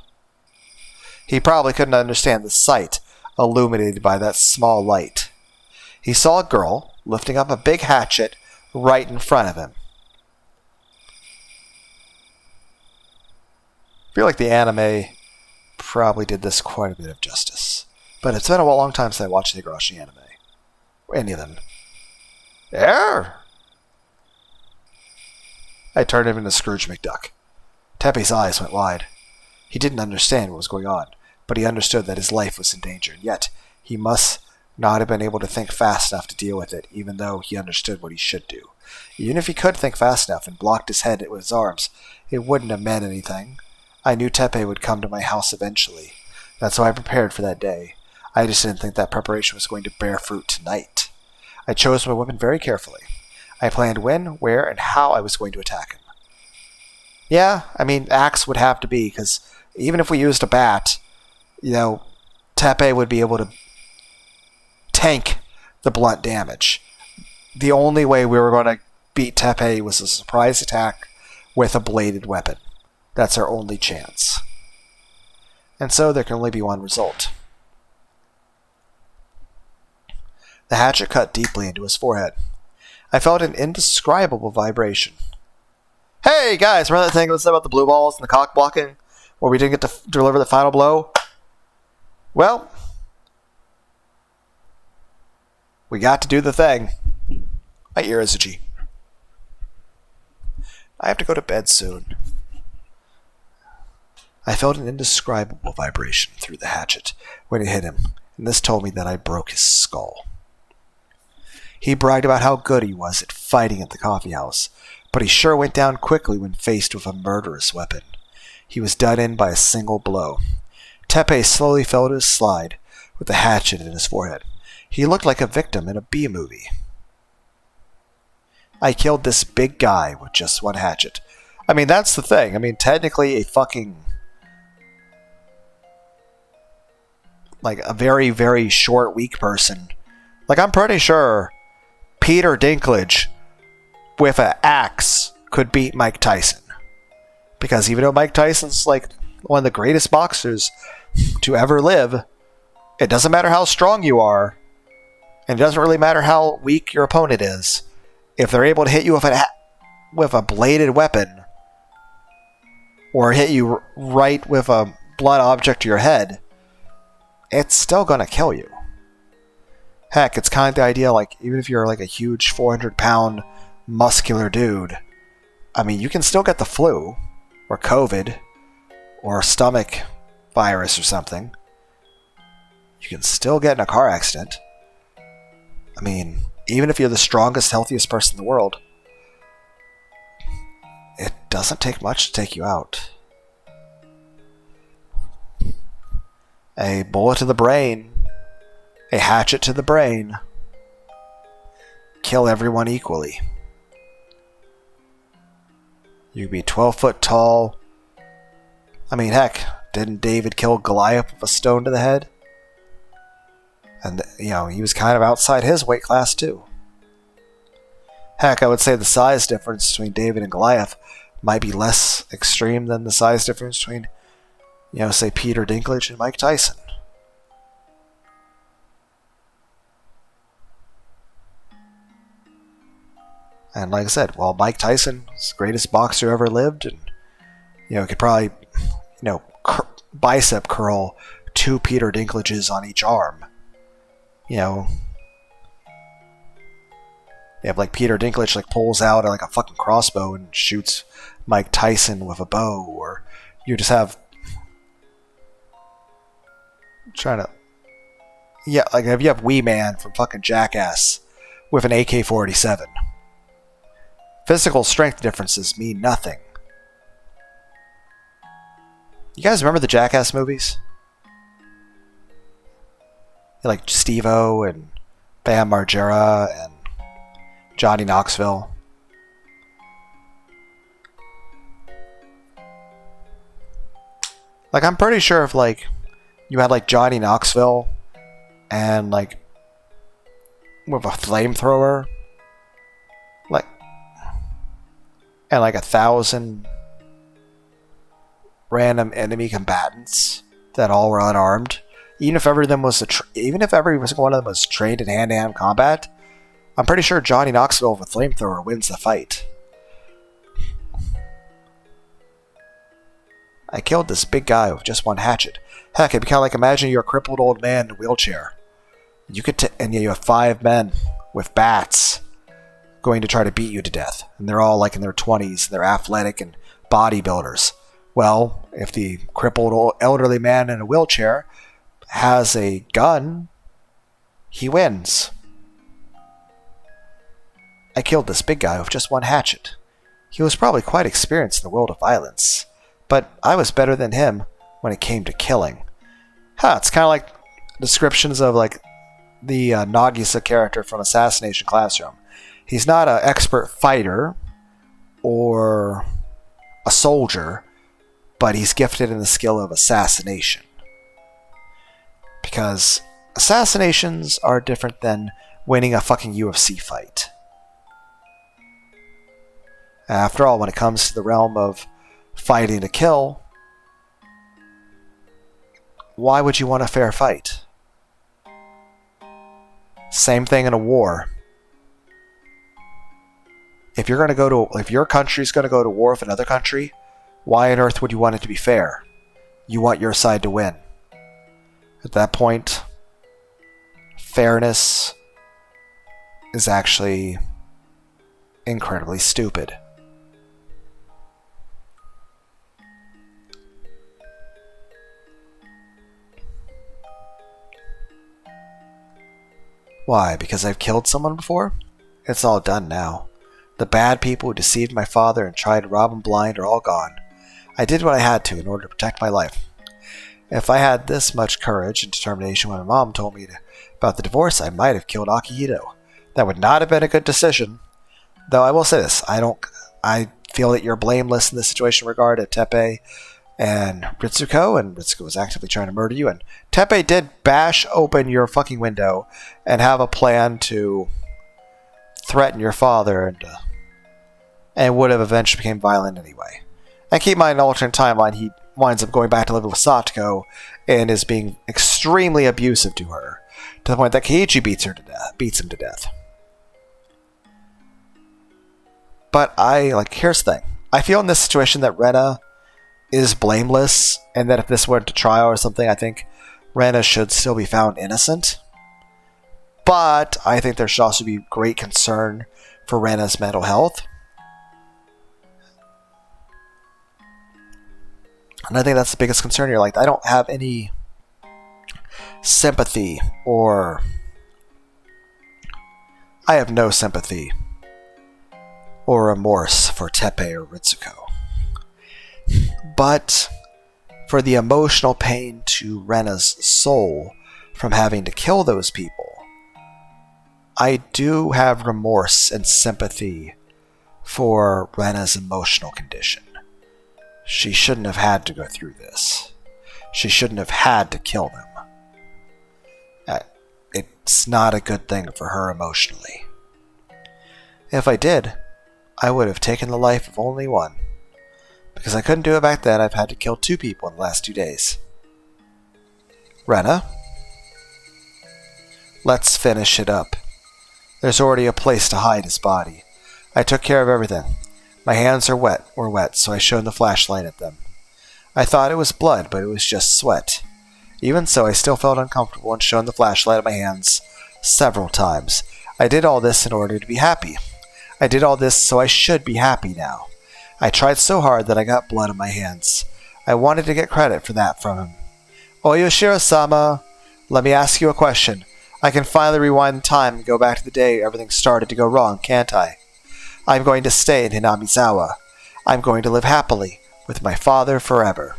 He probably couldn't understand the sight illuminated by that small light. He saw a girl lifting up a big hatchet right in front of him. I feel like the anime probably did this quite a bit of justice. But it's been a long time since I watched the higurashi anime. Or any of them. There! I turned him into Scrooge McDuck. Tepe's eyes went wide. He didn't understand what was going on, but he understood that his life was in danger, and yet he must not have been able to think fast enough to deal with it, even though he understood what he should do. Even if he could think fast enough and blocked his head with his arms, it wouldn't have meant anything. I knew Tepe would come to my house eventually. That's why I prepared for that day. I just didn't think that preparation was going to bear fruit tonight. I chose my weapon very carefully. I planned when, where, and how I was going to attack him. Yeah, I mean, axe would have to be, because even if we used a bat, Tepe would be able to tank the blunt damage. The only way we were going to beat Tepe was a surprise attack with a bladed weapon. That's our only chance. And so there can only be one result. The hatchet cut deeply into his forehead. I felt an indescribable vibration. Hey guys, remember that thing that said about the blue balls and the cock blocking, where we didn't get to deliver the final blow? Well, we got to do the thing. My ear is itchy. I have to go to bed soon. I felt an indescribable vibration through the hatchet when it hit him, and this told me that I broke his skull. He bragged about how good he was at fighting at the coffee house, but he sure went down quickly when faced with a murderous weapon. He was done in by a single blow. Tepe slowly fell to his slide with the hatchet in his forehead. He looked like a victim in a B-movie. I killed this big guy with just one hatchet. I mean, that's the thing. I mean, technically a fucking... like a very, very short, weak person. Like, I'm pretty sure Peter Dinklage with an axe could beat Mike Tyson. Because even though Mike Tyson's like one of the greatest boxers to ever live, it doesn't matter how strong you are, and it doesn't really matter how weak your opponent is. If they're able to hit you with a bladed weapon, or hit you right with a blunt object to your head, it's still going to kill you. Heck, it's kind of the idea, like, even if you're like a huge 400-pound muscular dude, I mean, you can still get the flu, or COVID, or stomach virus or something. You can still get in a car accident. I mean, even if you're the strongest, healthiest person in the world, it doesn't take much to take you out. A bullet to the brain, a hatchet to the brain, kill everyone equally. You could be 12 foot tall. I mean, heck, didn't David kill Goliath with a stone to the head? And, he was kind of outside his weight class, too. Heck, I would say the size difference between David and Goliath might be less extreme than the size difference between, say Peter Dinklage and Mike Tyson. And like I said, well, Mike Tyson is the greatest boxer who ever lived, and could probably, bicep curl 2 Peter Dinklages on each arm. You have like Peter Dinklage like pulls out like a fucking crossbow and shoots Mike Tyson with a bow, or you just have like if you have Wee Man from fucking Jackass with an AK-47. Physical strength differences mean nothing. You guys remember the Jackass movies? Like Steve-O and Bam Margera and Johnny Knoxville. Like, I'm pretty sure if like you had like Johnny Knoxville and like with a flamethrower, like, and like 1,000 random enemy combatants that all were unarmed, even if every one of them was trained in hand-to-hand combat, I'm pretty sure Johnny Knoxville with a flamethrower wins the fight. I killed this big guy with just one hatchet. Heck, it'd be kind of like imagine you're a crippled old man in a wheelchair. And you have 5 men with bats going to try to beat you to death. And they're all like in their 20s. They're athletic and bodybuilders. Well, if the crippled old elderly man in a wheelchair has a gun, he wins. I killed this big guy with just one hatchet. He was probably quite experienced in the world of violence, but I was better than him when it came to killing. It's kind of like descriptions of like the Nagisa character from Assassination Classroom. He's not an expert fighter or a soldier, but he's gifted in the skill of assassination. Because assassinations are different than winning a fucking UFC fight. After all, when it comes to the realm of fighting to kill, why would you want a fair fight? Same thing in a war. If your country's going to go to war with another country, why on earth would you want it to be fair? You want your side to win. At that point, fairness is actually incredibly stupid. Why? Because I've killed someone before? It's all done now. The bad people who deceived my father and tried to rob him blind are all gone. I did what I had to in order to protect my life. If I had this much courage and determination when my mom told me about the divorce, I might have killed Akihito. That would not have been a good decision. Though I will say this, I feel that you're blameless in this situation regard to Teppei and Ritsuko, and Ritsuko was actively trying to murder you, and Teppei did bash open your fucking window and have a plan to threaten your father, and would have eventually became violent anyway. And keep in mind, in an alternate timeline, he winds up going back to live with Satoko and is being extremely abusive to her, to the point that Keiichi beats him to death. But here's the thing. I feel in this situation that Rena is blameless, and that if this went to trial or something, I think Rena should still be found innocent. But I think there should also be great concern for Rena's mental health. And I think that's the biggest concern here. Like, I don't have any sympathy, or I have no sympathy or remorse for Teppei or Ritsuko. But for the emotional pain to Rena's soul from having to kill those people, I do have remorse and sympathy for Rena's emotional condition. She shouldn't have had to go through this. She shouldn't have had to kill them. It's not a good thing for her emotionally. If I did, I would have taken the life of only one. Because I couldn't do it back then, I've had to kill 2 people in the last 2 days. Rena? Let's finish it up. There's already a place to hide his body. I took care of everything. My hands were wet, so I shone the flashlight at them. I thought it was blood, but it was just sweat. Even so, I still felt uncomfortable and shone the flashlight at my hands several times. I did all this in order to be happy. I did all this so I should be happy now. I tried so hard that I got blood on my hands. I wanted to get credit for that from him. Oyoshiro-sama, let me ask you a question. I can finally rewind time and go back to the day everything started to go wrong, can't I? I'm going to stay in Hinamizawa. I'm going to live happily with my father forever.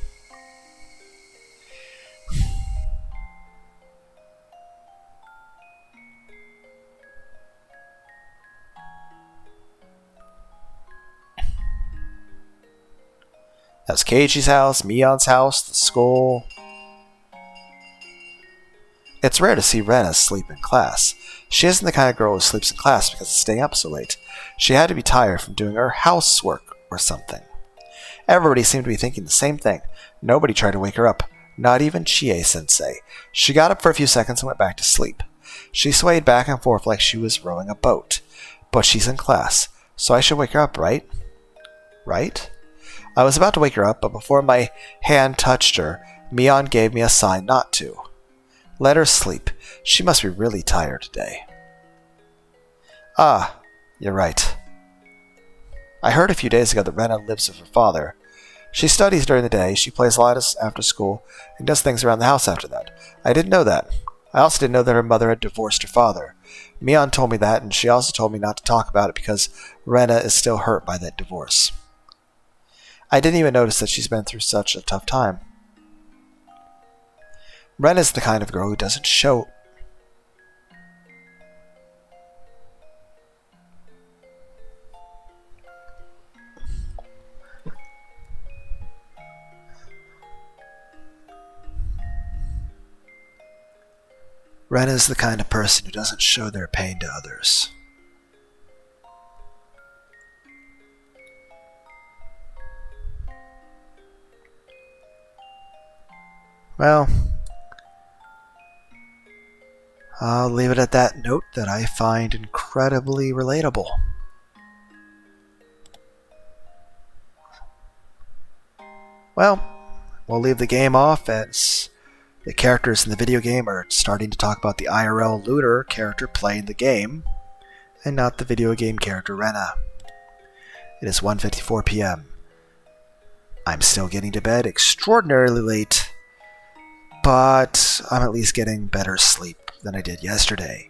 That's Keiichi's house, Mion's house, the school. It's rare to see Rena sleep in class. She isn't the kind of girl who sleeps in class because of staying up so late. She had to be tired from doing her housework or something. Everybody seemed to be thinking the same thing. Nobody tried to wake her up, not even Chie-sensei. She got up for a few seconds and went back to sleep. She swayed back and forth like she was rowing a boat. But she's in class, so I should wake her up, right? Right? I was about to wake her up, but before my hand touched her, Mion gave me a sign not to. Let her sleep. She must be really tired today. Ah, you're right. I heard a few days ago that Rena lives with her father. She studies during the day, she plays a lot after school, and does things around the house after that. I didn't know that. I also didn't know that her mother had divorced her father. Mion told me that, and she also told me not to talk about it because Rena is still hurt by that divorce. I didn't even notice that she's been through such a tough time. Rena's the kind of girl who doesn't show... Rena's the kind of person who doesn't show their pain to others. Well, I'll leave it at that note that I find incredibly relatable. Well, we'll leave the game off as the characters in the video game are starting to talk about the IRL Lunar character playing the game, and not the video game character Rena. It is 1:54 p.m. I'm still getting to bed extraordinarily late, but I'm at least getting better sleep than I did yesterday.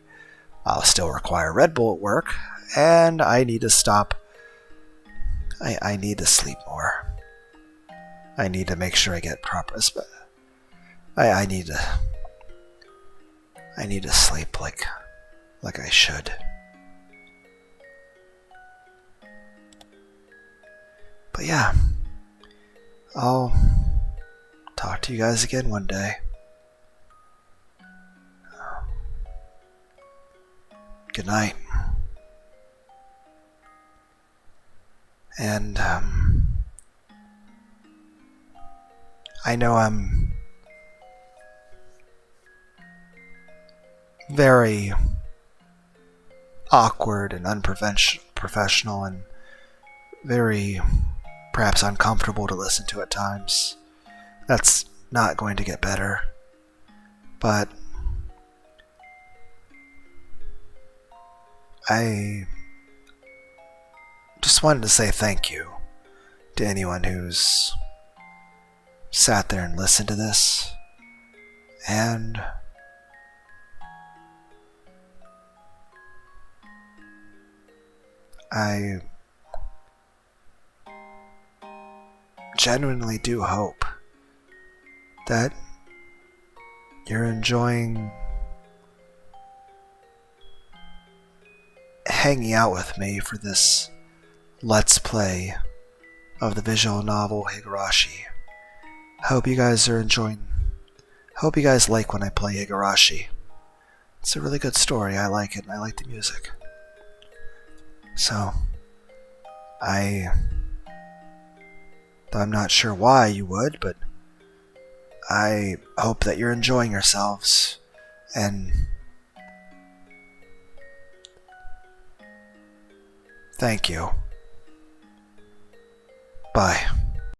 I'll still require Red Bull at work, and I need to stop. I need to sleep more. I need to make sure I get proper... I need to sleep like I should. But yeah, I'll talk to you guys again one day. Good night. And I know I'm very awkward and unprofessional and very perhaps uncomfortable to listen to at times. That's not going to get better. But I just wanted to say thank you to anyone who's sat there and listened to this. And I genuinely do hope that you're enjoying hanging out with me for this Let's Play of the visual novel Higurashi. Hope you guys are enjoying. Hope you guys like when I play Higurashi. It's a really good story. I like it, and I like the music. So, I'm not sure why you would, but I hope that you're enjoying yourselves, and Thank you. Bye.